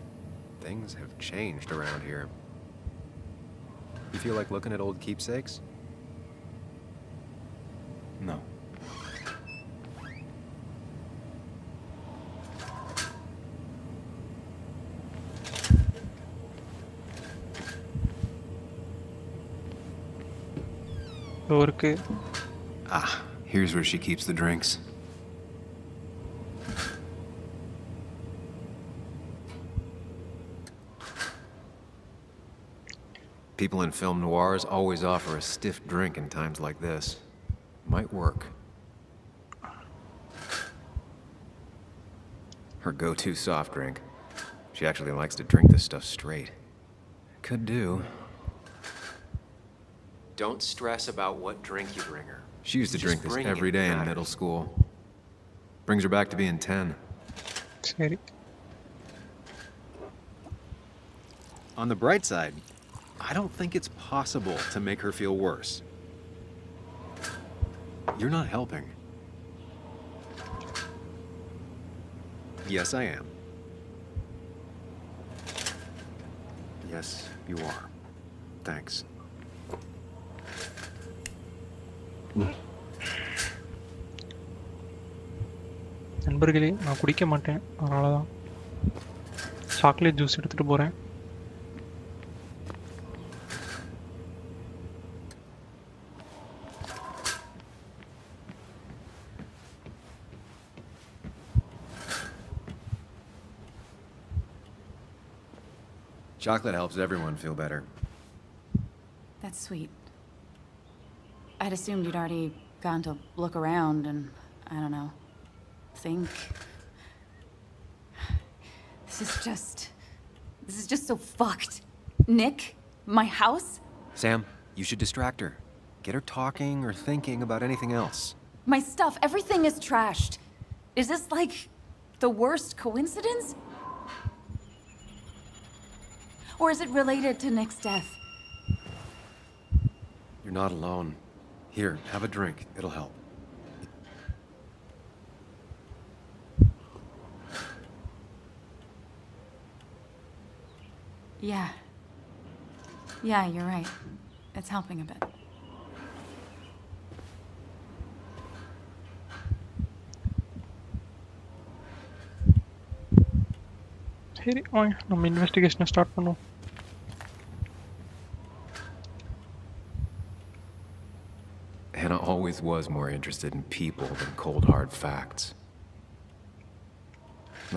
Things have changed around here. You feel like looking at old keepsakes? No. டோருக்கு. Ah, here's where she keeps the drinks. People in film noirs always offer a stiff drink in times like this. Might work. Her go-to soft drink. She actually likes to drink this stuff straight. Could do. Don't stress about what drink you bring her. She used to drink this every day in middle school. Brings her back to being 10. சரி. On the bright side, I don't think it's possible to make her feel worse. You're not helping. Yes, I am. Yes, you are. Thanks. நண்பர்களே, நான் குடிக்க மாட்டேன், அதனால தான் chocolate juice எடுத்துட்டு போறேன். Chocolate helps everyone feel better. That's sweet. I'd assumed you'd already gone to look around and, I don't know, think. This is just so fucked. Nick? My house? Sam, you should distract her. Get her talking or thinking about anything else. My stuff, everything is trashed. Is this like the worst coincidence? Or is it related to Nick's death? You're not alone. Here, have a drink. It'll help. Yeah. Yeah, you're right. It's helping a bit. சரி வாங்க நம்ம இன்வெஸ்டிகேஷனை start பண்ணுவோம். Hannah always was more interested in people than cold hard facts.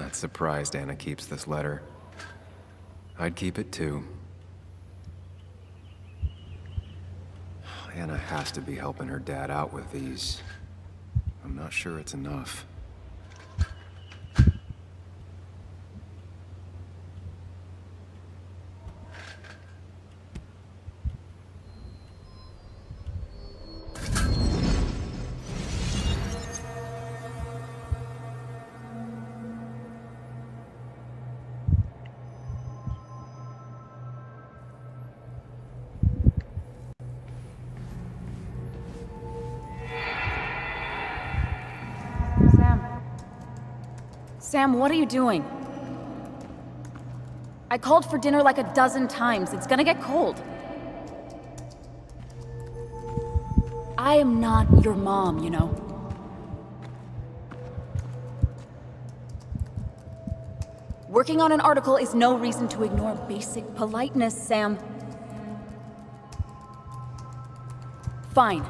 Not surprised Anna keeps this letter. I'd keep it too. Anna has to be helping her dad out with these. I'm not sure it's enough. Sam, what are you doing? I called for dinner like a dozen times. It's gonna get cold. I am not your mom, you know. Working on an article is no reason to ignore basic politeness, Sam. Fine.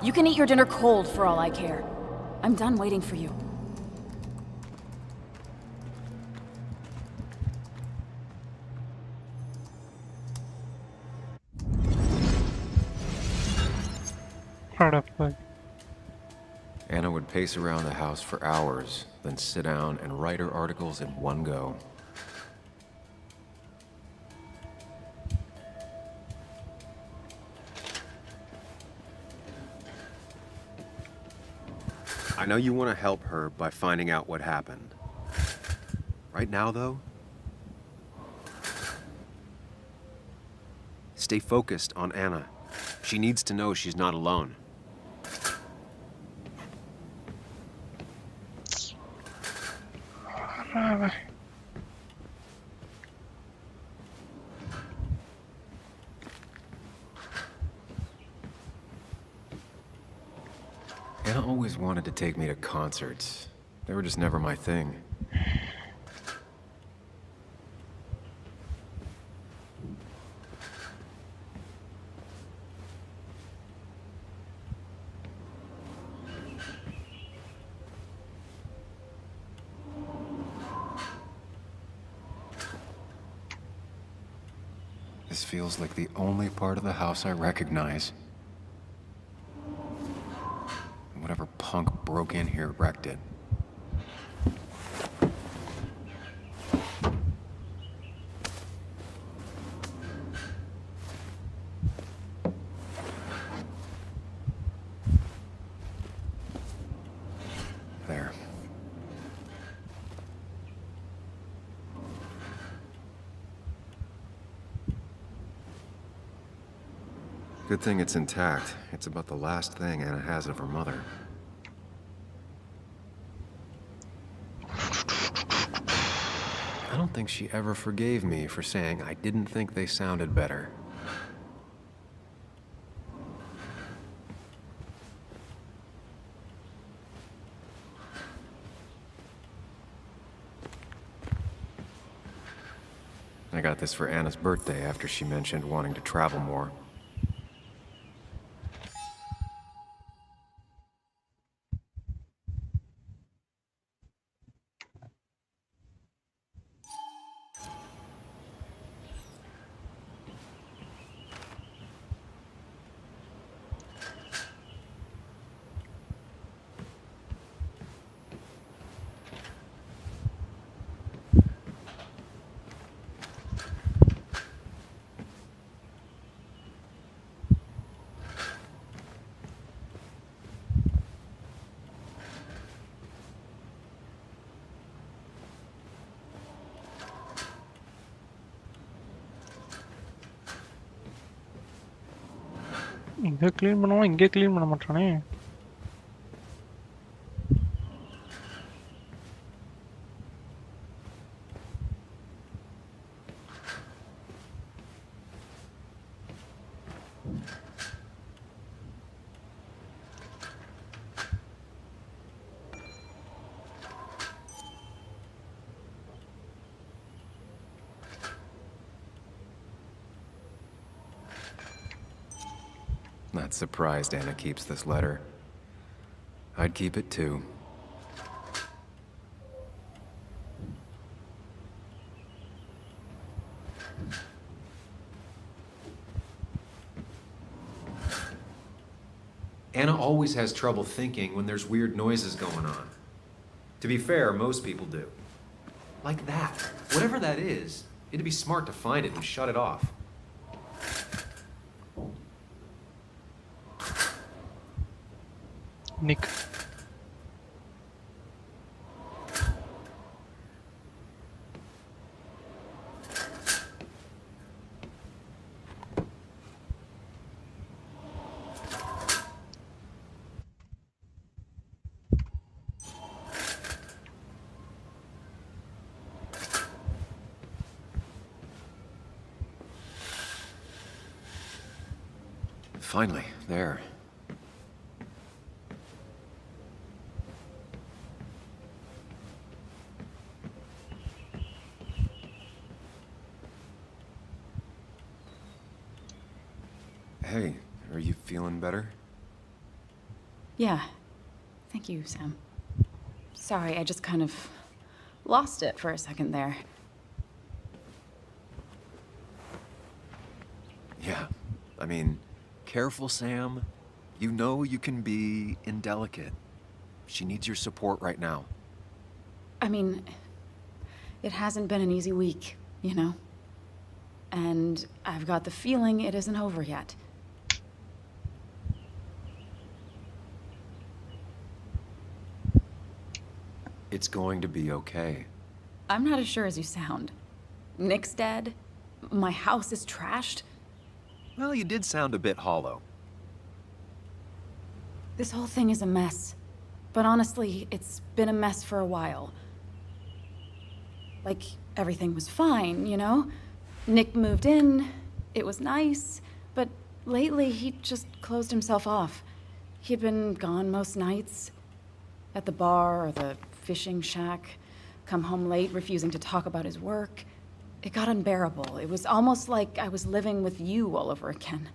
You can eat your dinner cold for all I care. I'm done waiting for you. Anna would pace around the house for hours, then sit down and write her articles in one go. I know you want to help her by finding out what happened. Right now, though, stay focused on Anna. She needs to know she's not alone. Anna always wanted to take me to concerts. They were just never my thing. This feels like the only part of the house I recognize. Whatever punk broke in here wrecked it. There. Good thing it's intact. It's about the last thing Anna has of her mother. I don't think she ever forgave me for saying I didn't think they sounded better. I got this for Anna's birthday after she mentioned wanting to travel more. இங்க clean பண்ணுவான், இங்கே clean பண்ண மாட்டானே. Not surprised Anna keeps this letter. I'd keep it too. Anna always has trouble thinking when there's weird noises going on. To be fair, most people do. Like that. Whatever that is, it'd be smart to find it and shut it off. Nick. Finally, there. Hey, are you feeling better? Yeah. Thank you, Sam. Sorry, I just kind of lost it for a second there. Yeah, I mean, careful, Sam. You know you can be indelicate. She needs your support right now. I mean, it hasn't been an easy week, you know? And I've got the feeling it isn't over yet. It's going to be okay. I'm not as sure as you sound. Nick's dead. My house is trashed. Well, you did sound a bit hollow. This whole thing is a mess. But honestly, it's been a mess for a while. Like, everything was fine, you know? Nick moved in, it was nice, but lately he just closed himself off. He'd been gone most nights. At the bar or the fishing shack, come home late, refusing to talk about his work. It got unbearable. It was almost like I was living with you all over again.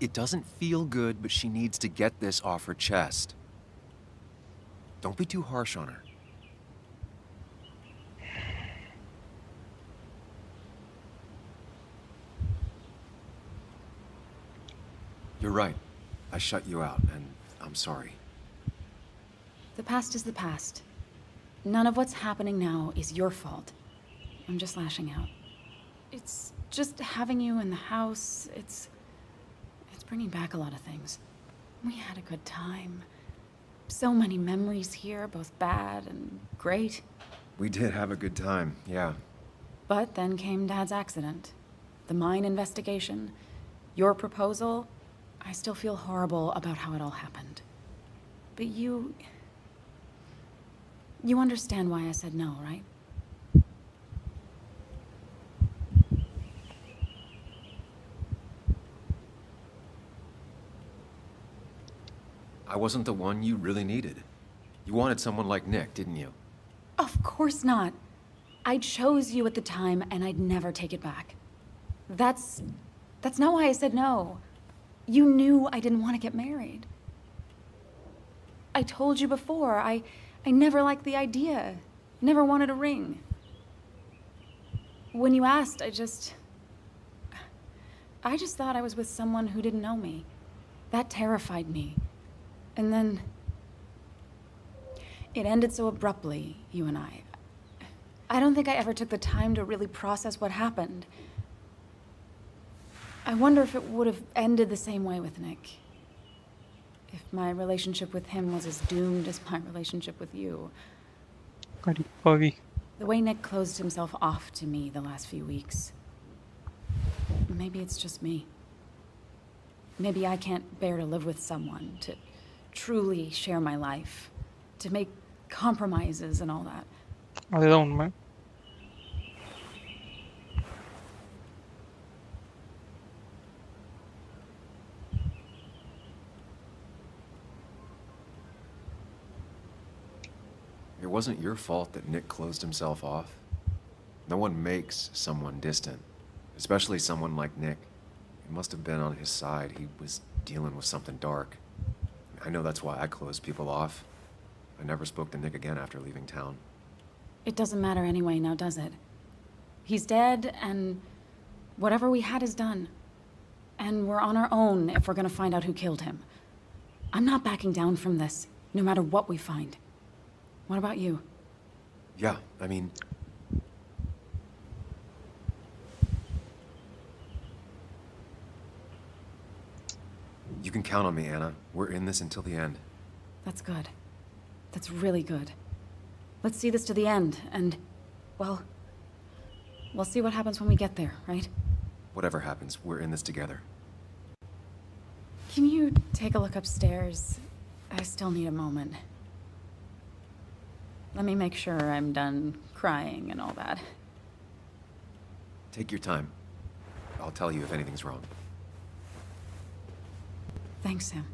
It doesn't feel good, but she needs to get this off her chest. Don't be too harsh on her. You're right. I shut you out, and I'm sorry. The past is the past. None of what's happening now is your fault. I'm just lashing out. It's just having you in the house, it's bringing back a lot of things. We had a good time. So many memories here, both bad and great. We did have a good time, yeah. But then came Dad's accident. The mine investigation. Your proposal, I still feel horrible about how it all happened. But you understand why I said no, right? I wasn't the one you really needed. You wanted someone like Nick, didn't you? Of course not. I chose you at the time, and I'd never take it back. That's not why I said no. You knew I didn't want to get married. I told you before, I never liked the idea. Never wanted a ring. When you asked, I just thought I was with someone who didn't know me. That terrified me. And then it ended so abruptly, you and I. I don't think I ever took the time to really process what happened. I wonder if it would have ended the same way with Nick. If my relationship with him was as doomed as my relationship with you. Very foggy. The way Nick closed himself off to me the last few weeks. Maybe it's just me. Maybe I can't bear to live with someone, to truly share my life, to make compromises and all that. அதுதான் உண்மை. It wasn't your fault that Nick closed himself off. No one makes someone distant, especially someone like Nick. It must have been on his side. He was dealing with something dark. I know that's why I closed people off. I never spoke to Nick again after leaving town. It doesn't matter anyway now, does it? He's dead, and whatever we had is done. And we're on our own if we're gonna find out who killed him. I'm not backing down from this, no matter what we find. What about you? Yeah, I mean... You can count on me, Anna. We're in this until the end. That's good. That's really good. Let's see this to the end, and, well, we'll see what happens when we get there, right? Whatever happens, we're in this together. Can you take a look upstairs? I still need a moment. Let me make sure I'm done crying and all that. Take your time. I'll tell you if anything's wrong. Thanks, Sam.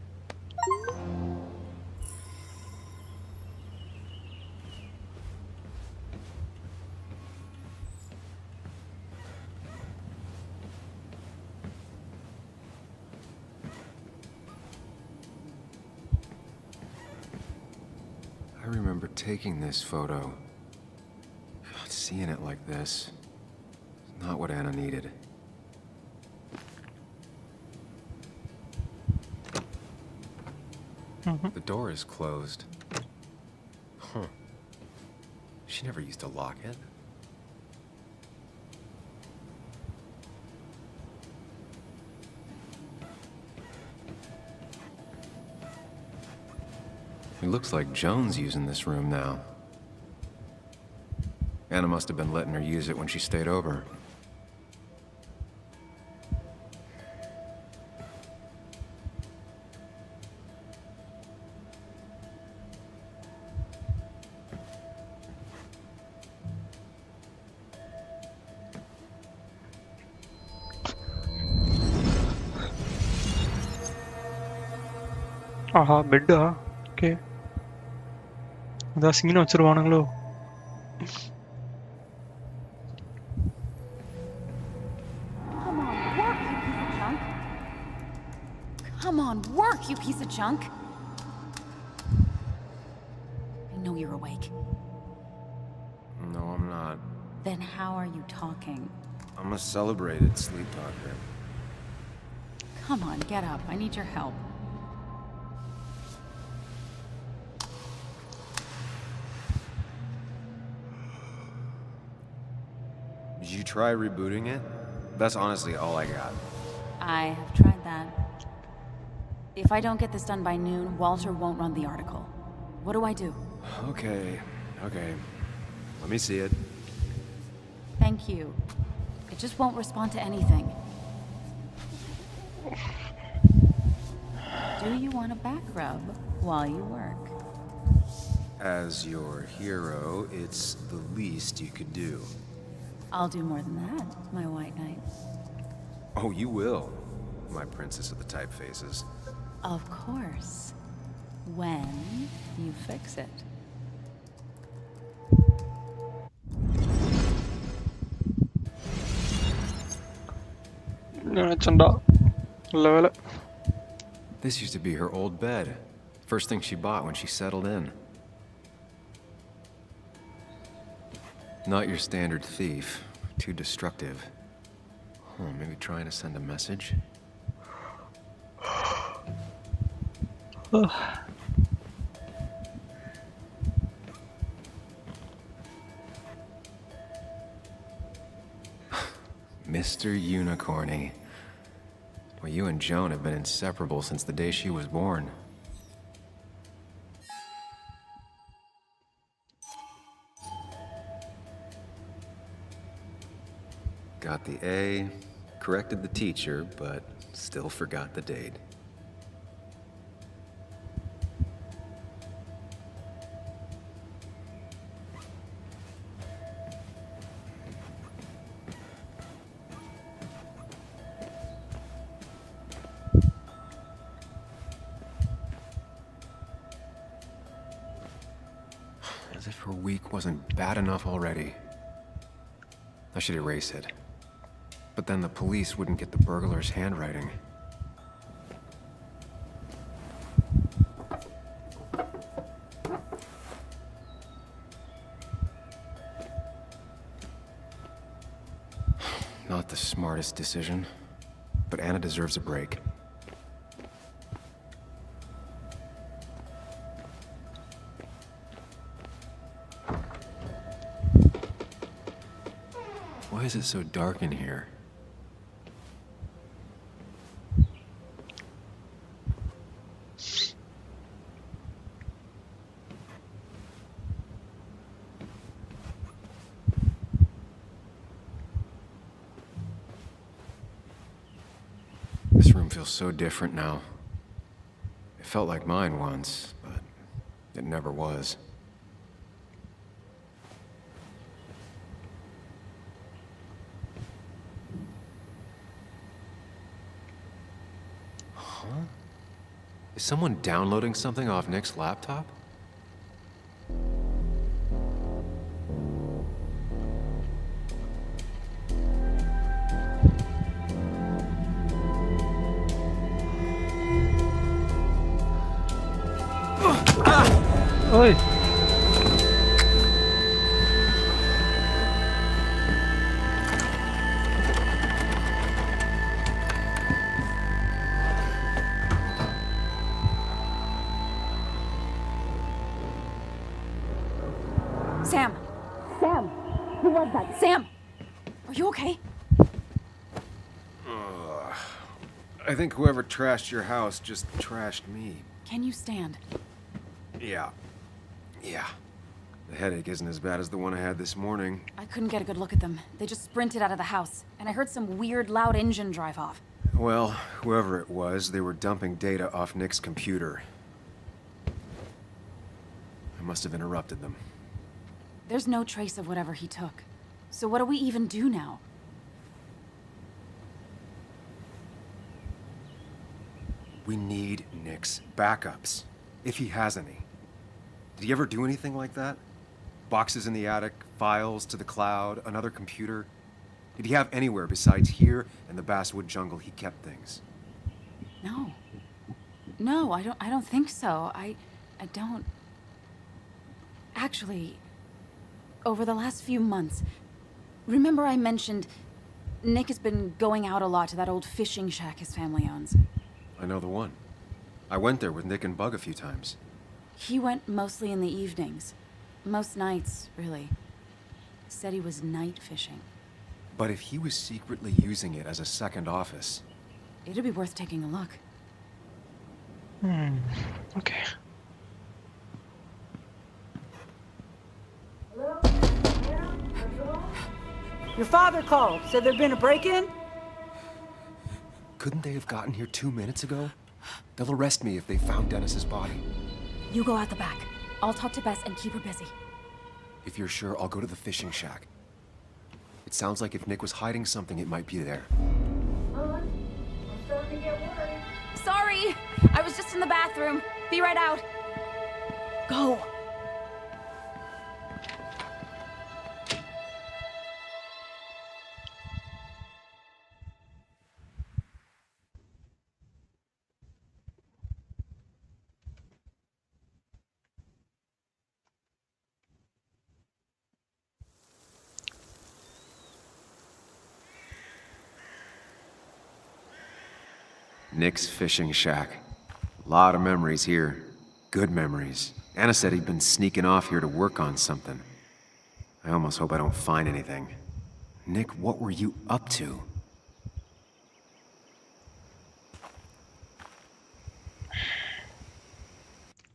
I remember taking this photo. God, seeing it like this. It's not what Anna needed. The door is closed. Huh. She never used to lock it. It looks like Joan's using this room now. Anna must have been letting her use it when she stayed over. ஆஹா பெட்டா okay அதான் சீனை வச்சிருவானுங்களோ Come on, work, you piece of junk! I know you're awake. No, I'm not. Then how are you talking? I'm a celebrated sleep talker. Come on, get up. I need your help. Did you try rebooting it? That's honestly all I got. I have tried that. If I don't get this done by noon, Walter won't run the article. What do I do? Okay. Let me see it. Thank you. It just won't respond to anything. Do you want a back rub while you work? As your hero, it's the least you could do. I'll do more than that, my white knight. Oh, you will, my princess of the typefaces. Of course. When you fix it. Chanda. Level. This used to be her old bed. First thing she bought when she settled in. Not your standard thief. Too destructive. Oh, maybe trying to send a message? Mr. Unicorny. Well, you and Joan have been inseparable since the day she was born. Got the A, corrected the teacher, but still forgot the date. As if her week wasn't bad enough already. I should erase it. But then the police wouldn't get the burglar's handwriting. Not the smartest decision, but Anna deserves a break. Why is it so dark in here? This room feels so different now. It felt like mine once, but it never was. Huh? Is someone downloading something off Nick's laptop? Oi! Sam! Sam! Who was that? Sam! Are you okay? I think whoever trashed your house just trashed me. Can you stand? Yeah. The headache isn't as bad as the one I had this morning. I couldn't get a good look at them. They just sprinted out of the house, and I heard some weird, loud engine drive off. Well, whoever it was, they were dumping data off Nick's computer. I must have interrupted them. There's no trace of whatever he took. So what do we even do now? We need Nick's backups, if he has any. Did he ever do anything like that? Boxes in the attic, files to the cloud, another computer? Did he have anywhere besides here and the basswood jungle he kept things? No. No, I don't think so. I don't... Actually, over the last few months, remember I mentioned Nick has been going out a lot to that old fishing shack his family owns. I know the one. I went there with Nick and Bug a few times. He went mostly in the evenings. Most nights, really. Said he was night fishing. But if he was secretly using it as a second office... It'd be worth taking a look. Okay. Your father called. Said there'd been a break-in? Couldn't they have gotten here 2 minutes ago? They'll arrest me if they found Dennis's body. You go out the back. I'll talk to Bess and keep her busy. If you're sure, I'll go to the fishing shack. It sounds like if Nick was hiding something, it might be there. I'm starting to get worried. Sorry! I was just in the bathroom. Be right out. Go. Nick's fishing shack. A lot of memories here. Good memories. Anna said he'd been sneaking off here to work on something. I almost hope I don't find anything. Nick, what were you up to?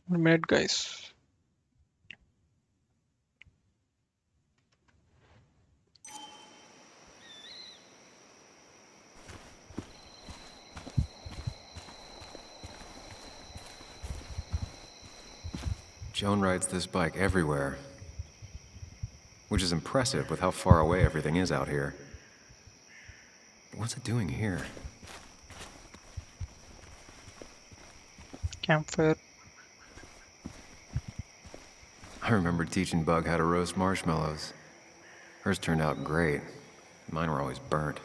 One minute, guys. Joan rides this bike everywhere. Which is impressive with how far away everything is out here. What's it doing here? Campfire. I remember teaching Bug how to roast marshmallows. Hers turned out great. Mine were always burnt.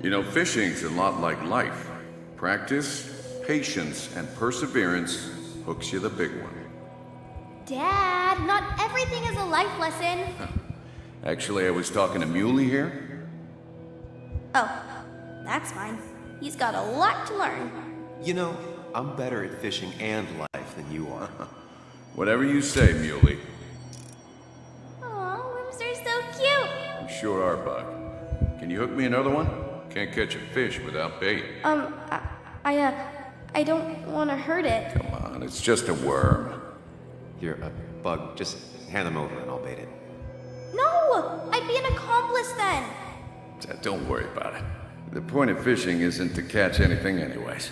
You know, fishing's a lot like life. Practice, patience, and perseverance hooks you the big one. Dad, not everything is a life lesson. Actually, I was talking to Muley here. Oh, that's fine. He's got a lot to learn. You know, I'm better at fishing and life than you are. Whatever you say, Muley. Aw, worms are so cute. You sure are, Bug. Can you hook me another one? Can't catch a fish without bait. I don't want to hurt it. Come on, it's just a worm. You're a Bug. Just hand them over and I'll bait it. No! I'd be an accomplice then. Don't worry about it. The point of fishing isn't to catch anything anyways.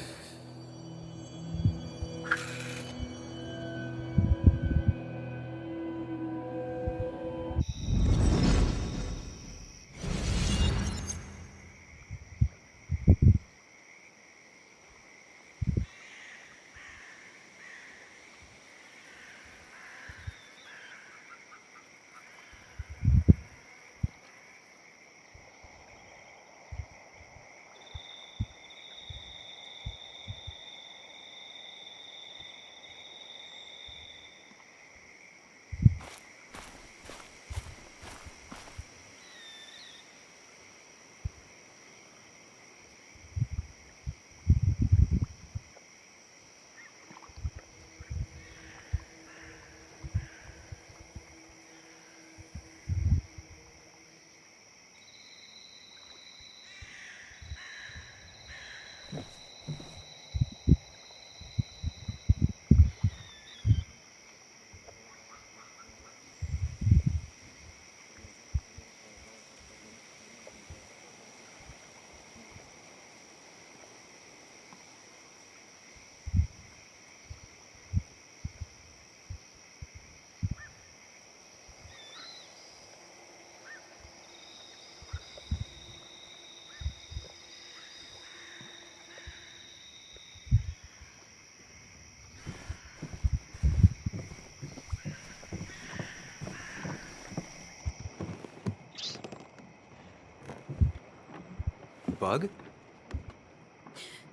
Bug?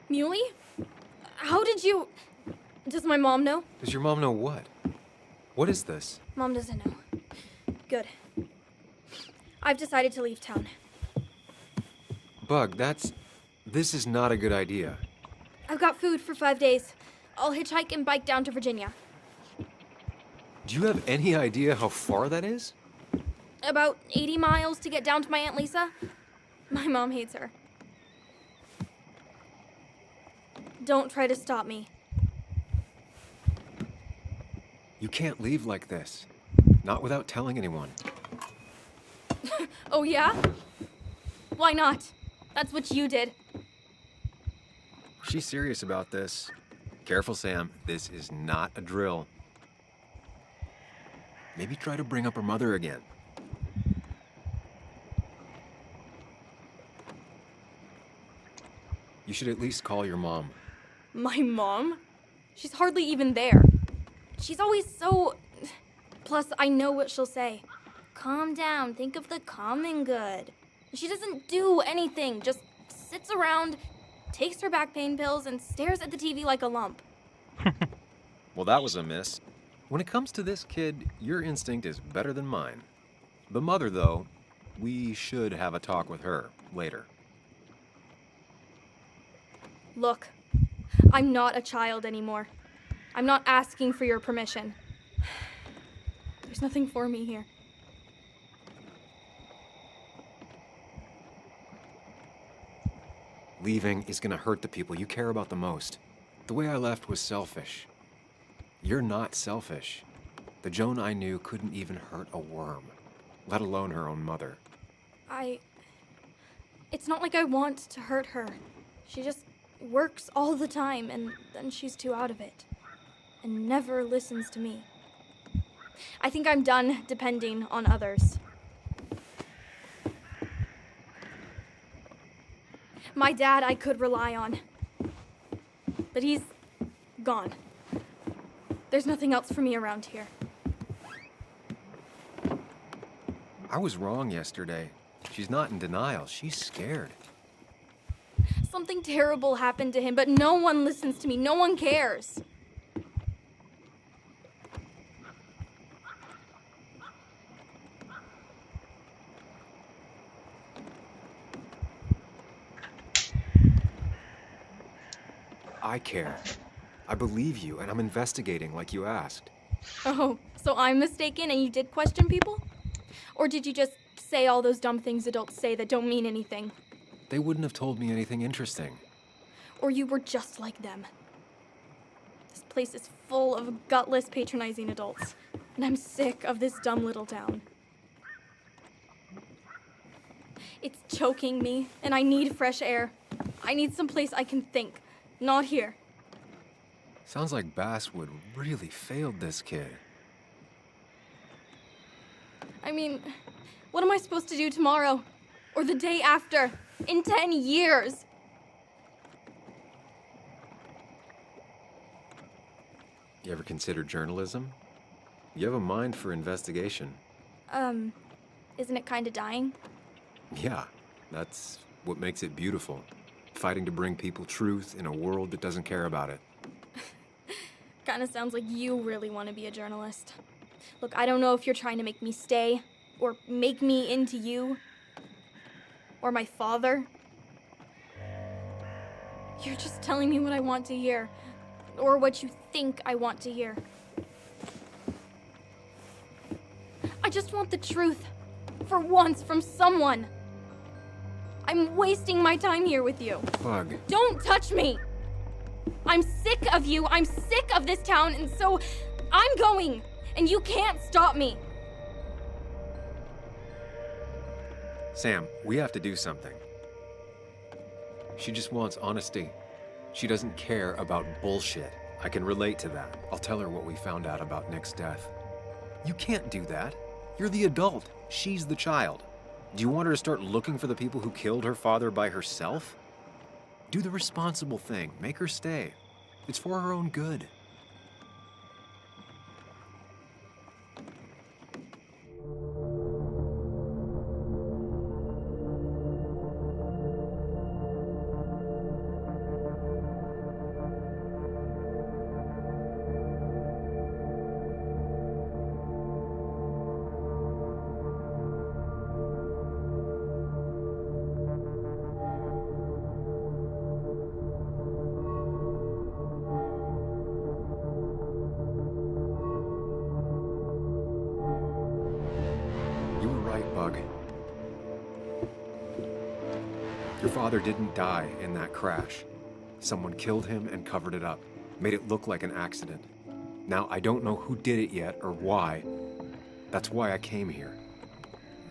Muley? How did you... Does my mom know? Does your mom know what? What is this? Mom doesn't know. Good. I've decided to leave town. Bug, this is not a good idea. I've got food for 5 days. I'll hitchhike and bike down to Virginia. Do you have any idea how far that is? About 80 miles to get down to my Aunt Lisa. My mom hates her. Don't try to stop me. You can't leave like this. Not without telling anyone. Oh, yeah? Why not? That's what you did. She's serious about this. Careful, Sam. This is not a drill. Maybe try to bring up her mother again. You should at least call your mom. My mom? She's hardly even there. She's always so... Plus, I know what she'll say. Calm down, think of the common good. She doesn't do anything, just sits around, takes her back pain pills, and stares at the TV like a lump. Well, that was a miss. When it comes to this kid, your instinct is better than mine. The mother, though, we should have a talk with her later. Look, I'm not a child anymore. I'm not asking for your permission. There's nothing for me here. Leaving is gonna hurt the people you care about the most. The way I left was selfish. You're not selfish. The Joan I knew couldn't even hurt a worm, let alone her own mother. It's not like I want to hurt her. She just works all the time, and then she's too out of it. And never listens to me. I think I'm done depending on others. My dad I could rely on. But he's gone. There's nothing else for me around here. I was wrong yesterday. She's not in denial. She's scared. Something terrible happened to him, but no one listens to me. No one cares. I care. I believe you, and I'm investigating like you asked. Oh, so I'm mistaken and you did question people? Or did you just say all those dumb things adults say that don't mean anything? They wouldn't have told me anything interesting. Or you were just like them? This place is full of gutless, patronizing adults, and I'm sick of this dumb little town. It's choking me, and I need fresh air. I need someplace I can think, not here. Sounds like Basswood really failed this kid. I mean, what am I supposed to do tomorrow? Or the day after? In 10 years? You ever consider journalism? You have a mind for investigation. Isn't it kinda dying? Yeah, that's what makes it beautiful. Fighting to bring people truth in a world that doesn't care about it. Kinda sounds like you really want to be a journalist. Look, I don't know if you're trying to make me stay, or make me into you, or my father. You're just telling me what I want to hear, or what you think I want to hear. I just want the truth, for once, from someone. I'm wasting my time here with you. Bug. Don't touch me! I'm sick of you, I'm sick of this town, and so I'm going, and you can't stop me. Sam, we have to do something. She just wants honesty. She doesn't care about bullshit. I can relate to that. I'll tell her what we found out about Nick's death. You can't do that. You're the adult. She's the child. Do you want her to start looking for the people who killed her father by herself? Do the responsible thing. Make her stay. It's for her own good. Bug. Your father didn't die in that crash. Someone killed him and covered it up, made it look like an accident. Now, I don't know who did it yet or why. That's why I came here.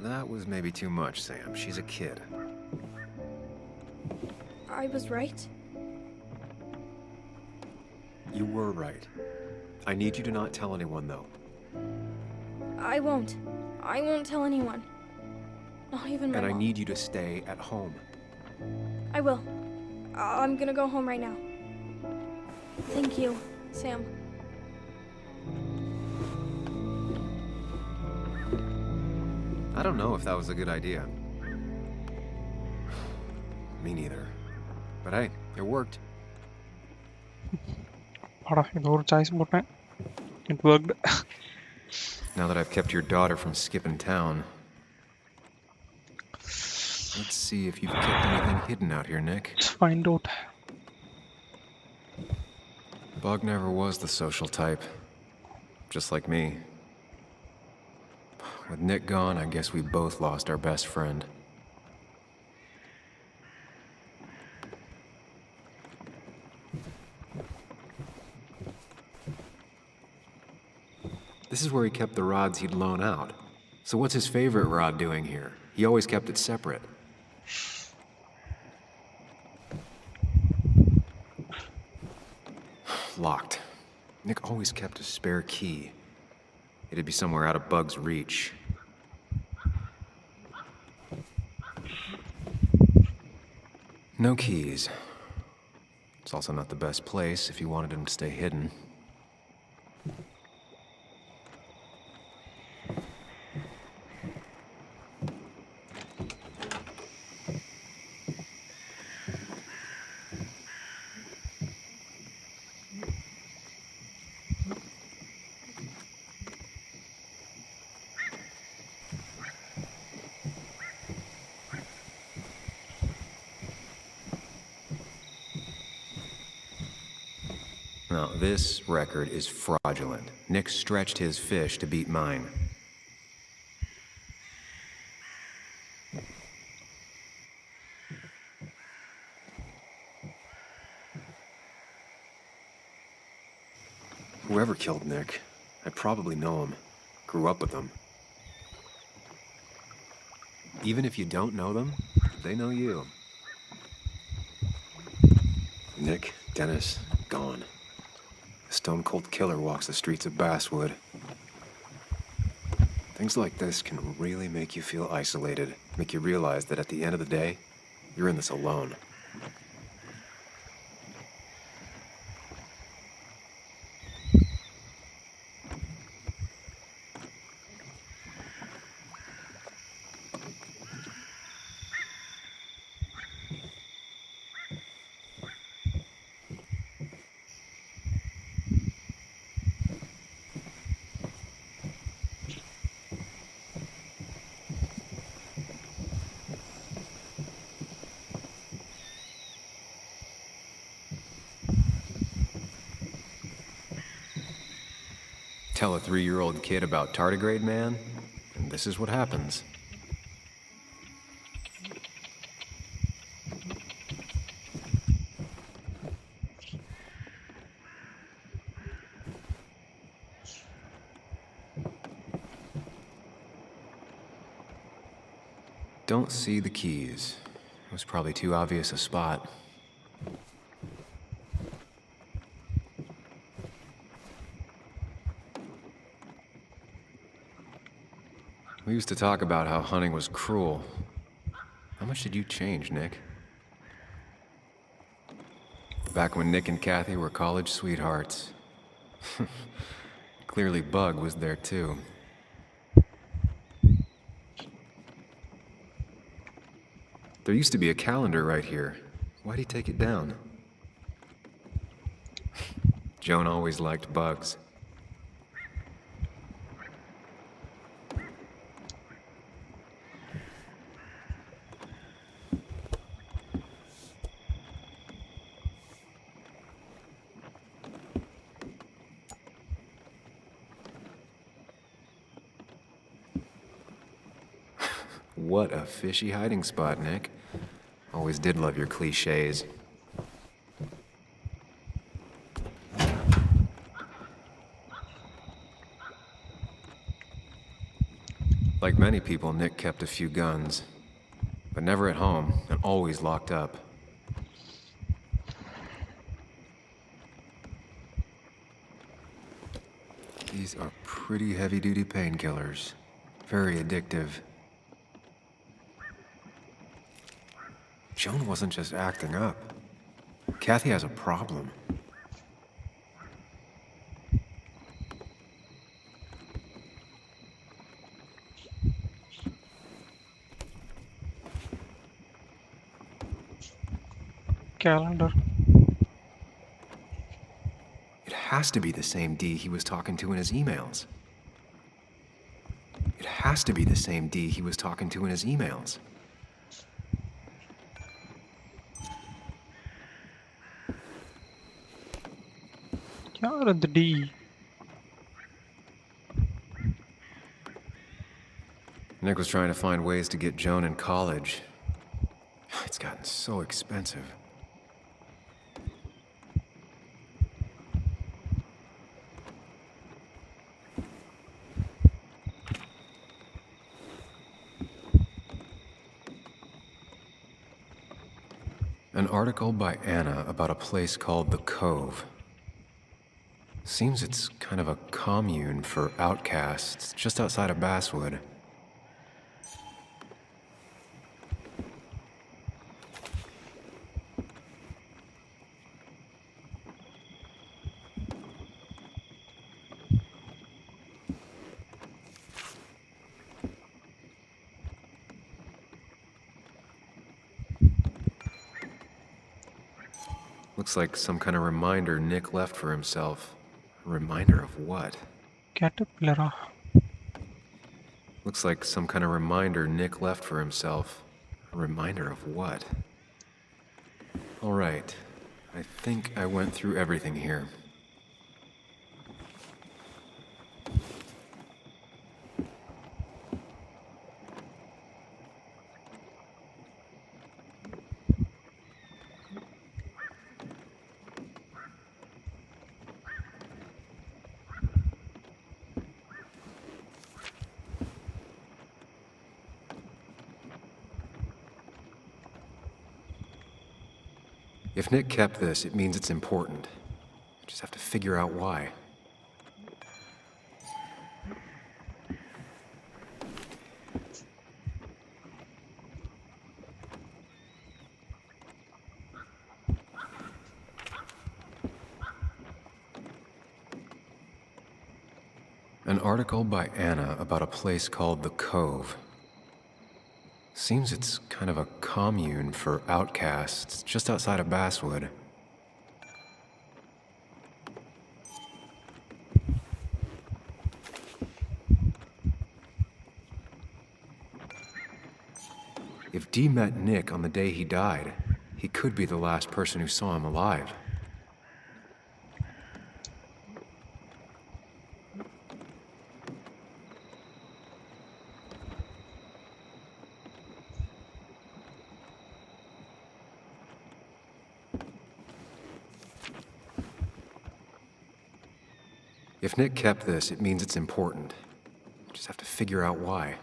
That was maybe too much, Sam. She's a kid. I was right. You were right. I need you to not tell anyone, though. I won't. I won't tell anyone. Not even my And I mom. need you to stay at home. I will. I'm gonna go home right now. Thank you, Sam. I don't know if that was a good idea. Me neither. But hey, it worked. It worked. Now that I've kept your daughter from skipping town, let's see if you've kept anything hidden out here, Nick. Let's find out. Bug never was the social type. Just like me. With Nick gone, I guess we both lost our best friend. This is where he kept the rods he'd loan out. So what's his favorite rod doing here? He always kept it separate. Locked. Nick always kept a spare key. It'd be somewhere out of Bug's reach. No keys. It's also not the best place if you wanted him to stay hidden. Now, this record is fraudulent. Nick stretched his fish to beat mine. Whoever killed Nick, I probably know him. Grew up with them. Even if you don't know them, they know you. Nick, Dennis, gone. A stone-cold killer walks the streets of Basswood. Things like this can really make you feel isolated, make you realize that at the end of the day, you're in this alone. Tell a 3-year-old kid about tardigrade man, and this is what happens. Don't see the keys. It was probably too obvious a spot. We used to talk about how hunting was cruel. How much did you change, Nick? Back when Nick and Kathy were college sweethearts. Clearly Bug was there too. There used to be a calendar right here. Why'd he take it down? Joan always liked bugs. What a fishy hiding spot, Nick. Always did love your cliches. Like many people, Nick kept a few guns, but never at home and always locked up. These are pretty heavy-duty painkillers. Very addictive. Joan wasn't just acting up. Kathy has a problem. Calendar. It has to be the same D he was talking to in his emails. It has to be the same D he was talking to in his emails. यार the D. Nick was trying to find ways to get Joan in college. It's gotten so expensive. An article by Anna about a place called The Cove. Seems it's kind of a commune for outcasts just outside of Basswood. Looks like some kind of reminder Nick left for himself. A reminder of what? Caterpillar. Looks like some kind of reminder Nick left for himself. A reminder of what? All right. I think I went through everything here. If Nick kept this, it means it's important. I just have to figure out why. An article by Anna about a place called The Cove. Seems it's kind of a commune for outcasts just outside of Basswood. If Dee met Nick on the day he died, he could be the last person who saw him alive. If Nick kept this, it means it's important. I just have to figure out why.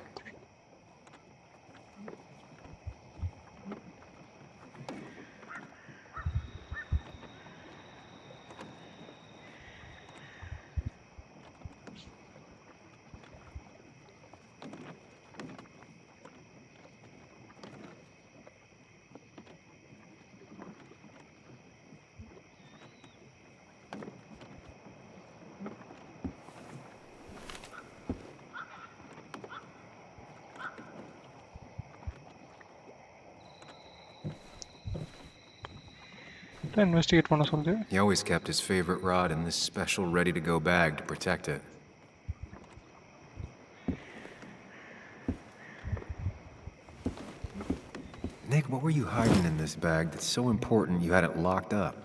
Investigate பண்ண சொல்லு. He always kept his favorite rod in this special ready-to-go bag to protect it. Nick, what were you hiding in this bag that's so important you had it locked up?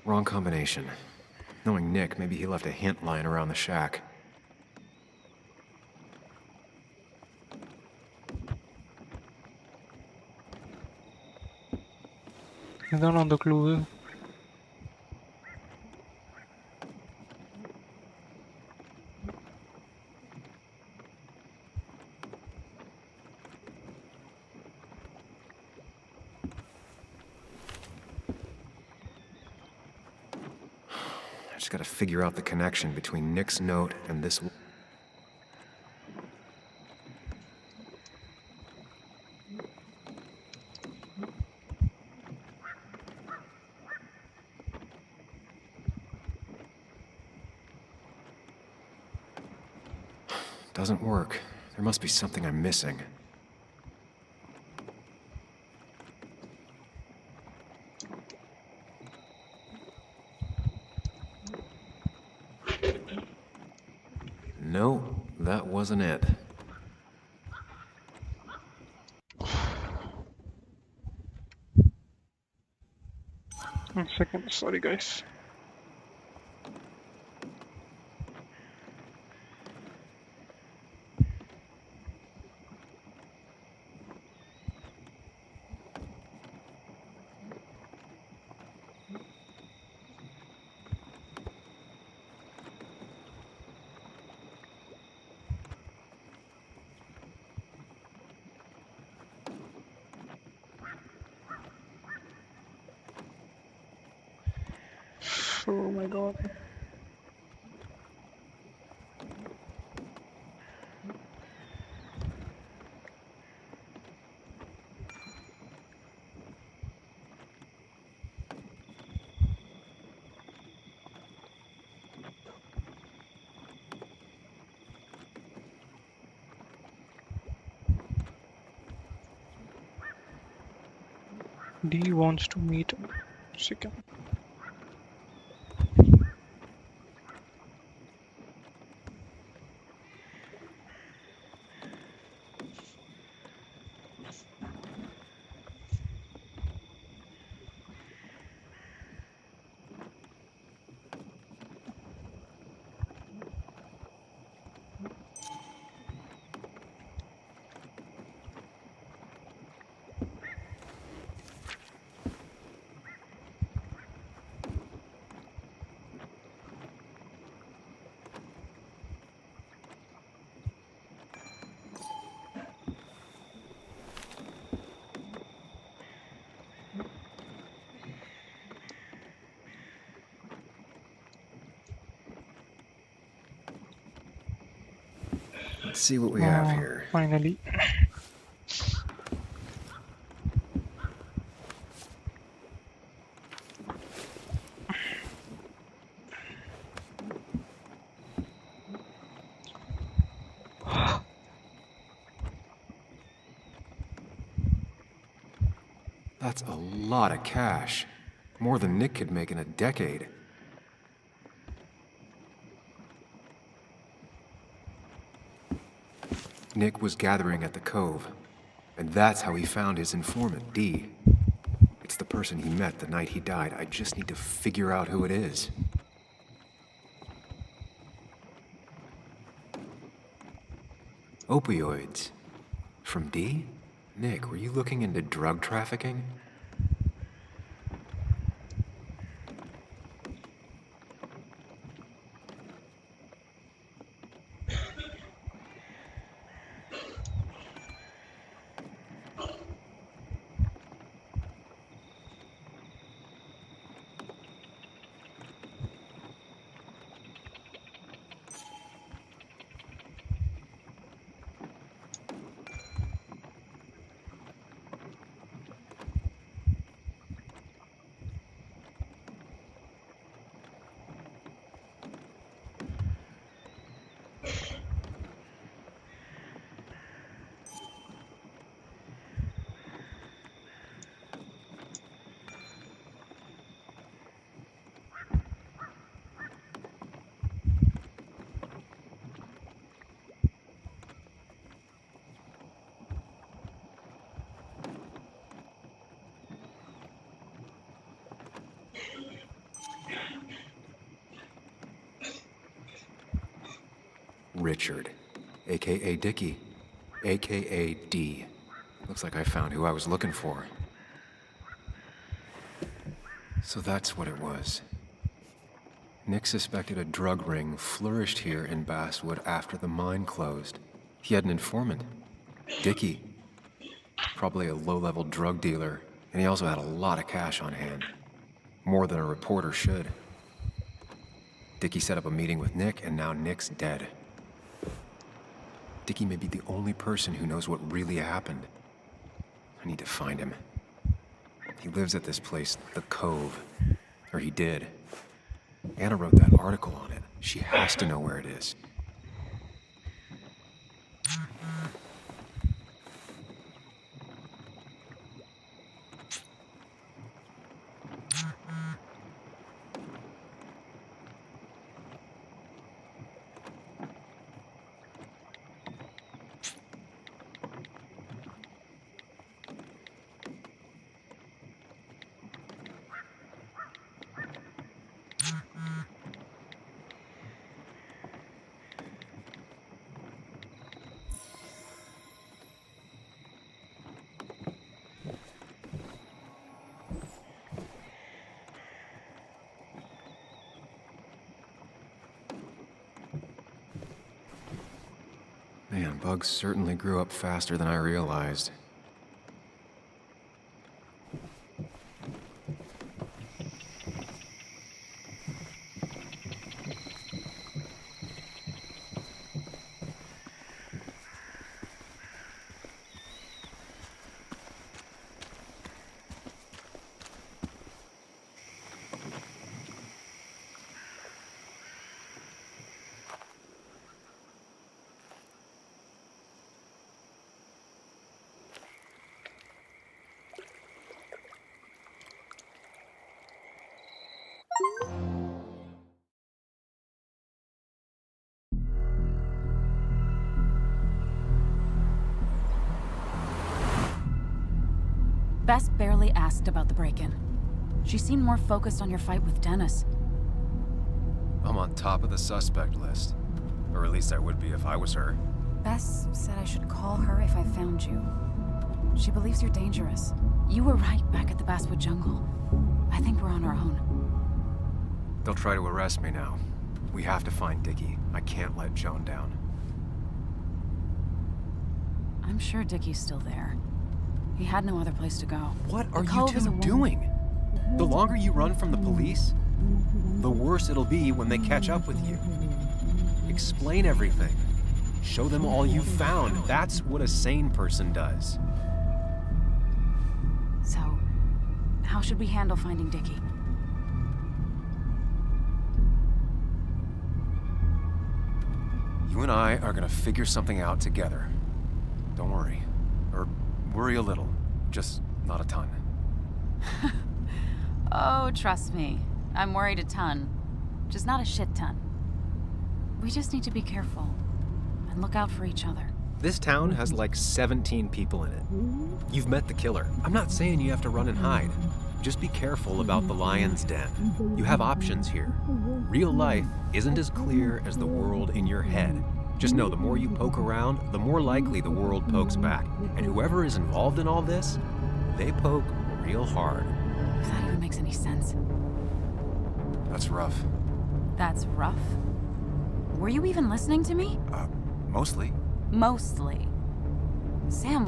Wrong combination. Knowing Nick, maybe he left a hint lying around the shack. ഇതാണ് on the clue. I just gotta figure out the connection between Nick's note and this. Doesn't work. There must be something I'm missing. No, that wasn't it. 1 second, sorry guys. Oh my god. D wants to meet. Second. Let's see what we have here. Finally. That's a lot of cash. More than Nick could make in a decade. Nick was gathering at the Cove, and that's how he found his informant, D. It's the person he met the night he died. I just need to figure out who it is. Opioids. From D? Nick, were you looking into drug trafficking? Richard, aka Dickie, aka D. Looks like I found who I was looking for. So that's what it was. Nick suspected a drug ring flourished here in Basswood after the mine closed. He had an informant, Dickie. Probably a low-level drug dealer, and he also had a lot of cash on hand. More than a reporter should. Dickie set up a meeting with Nick, and now Nick's dead. Dickie may be the only person who knows what really happened. I need to find him. He lives at this place, The Cove. Or he did. Anna wrote that article on it. She has to know where it is. Man, Bugs certainly grew up faster than I realized. Bess barely asked about the break-in. She seemed more focused on your fight with Dennis. I'm on top of the suspect list. Or at least I would be if I was her. Bess said I should call her if I found you. She believes you're dangerous. You were right back at the Basswood jungle. I think we're on our own. They'll try to arrest me now. We have to find Dickie. I can't let Joan down. I'm sure Dickie's still there. He had no other place to go. What are The you Cove is two a doing? The longer you run from the police, the worse it'll be when they catch up with you. Explain everything. Show them all you found. That's what a sane person does. So, how should we handle finding Dickie? You and I are gonna figure something out together. Don't worry. Or worry a little. Just not a ton. Oh, trust me. I'm worried a ton. Just not a shit ton. We just need to be careful and look out for each other. This town has like 17 people in it. You've met the killer. I'm not saying you have to run and hide. Just be careful about the lion's den. You have options here. Real life isn't as clear as the world in your head. Just know the more you poke around, the more likely the world pokes back. And whoever is involved in all this, they poke real hard. If that even makes any sense. That's rough. That's rough? Were you even listening to me? Mostly. Mostly. Sam,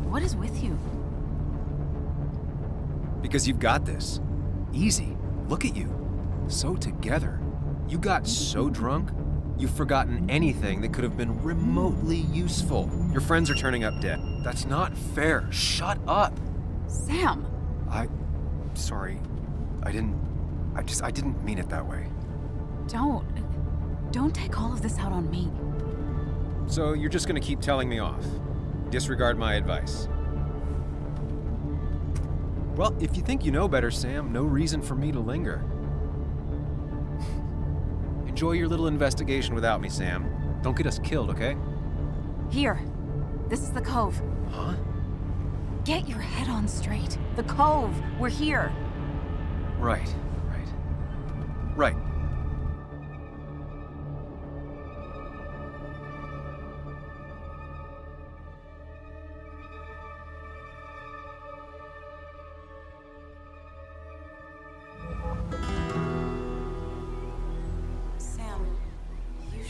what is with you? Because you've got this. Easy. Look at you. So together. You got so drunk, you've forgotten anything that could have been remotely useful. Your friends are turning up dead. That's not fair. Shut up. Sam! Sorry. I didn't mean it that way. Don't take all of this out on me. So you're just gonna keep telling me off? Disregard my advice? Well, if you think you know better, Sam, no reason for me to linger. Enjoy your little investigation without me, Sam. Don't get us killed, okay? Here. This is the Cove. Huh? Get your head on straight. The Cove. We're here. Right.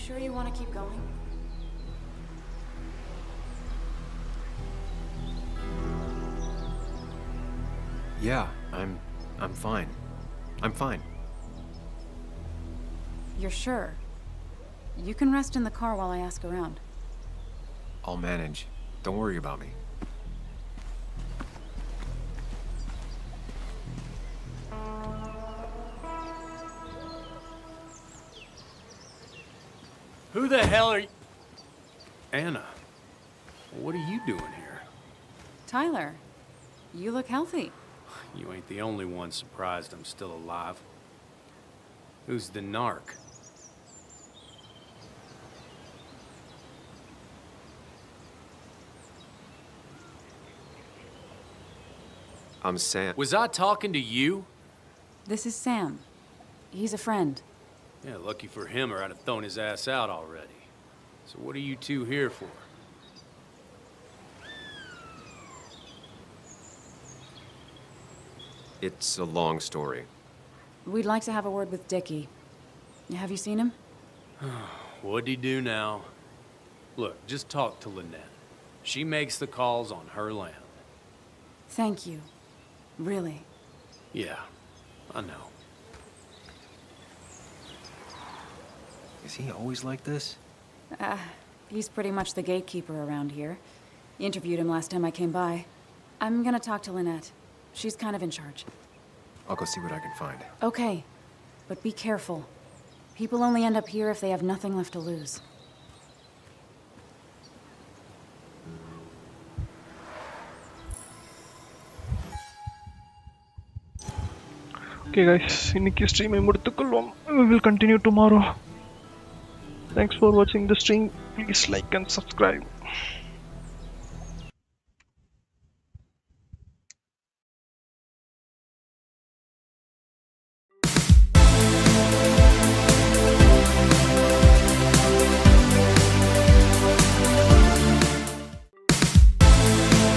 sure you want to keep going? Yeah, I'm fine. I'm fine. You're sure? You can rest in the car while I ask around. I'll manage. Don't worry about me. Who the hell are you? Anna, what are you doing here? Tyler, you look healthy. You ain't the only one surprised I'm still alive. Who's the narc? I'm Sam. Was I talking to you? This is Sam. He's a friend. Yeah, lucky for him or I'd have thrown his ass out already. So what are you two here for? It's a long story. We'd like to have a word with Dickie. Have you seen him? What'd he do now? Look, just talk to Lynette. She makes the calls on her land. Thank you. Really. Yeah, I know. Is he always like this? He's pretty much the gatekeeper around here. Interviewed him last time I came by. I'm gonna talk to Lynette. She's kind of in charge. I'll go see what I can find. Okay, but be careful. People only end up here if they have nothing left to lose. Okay guys, இன்னைக்கு stream முடித்துக்கொள்வோம். We will continue tomorrow. Thanks for watching the stream. Please like and subscribe.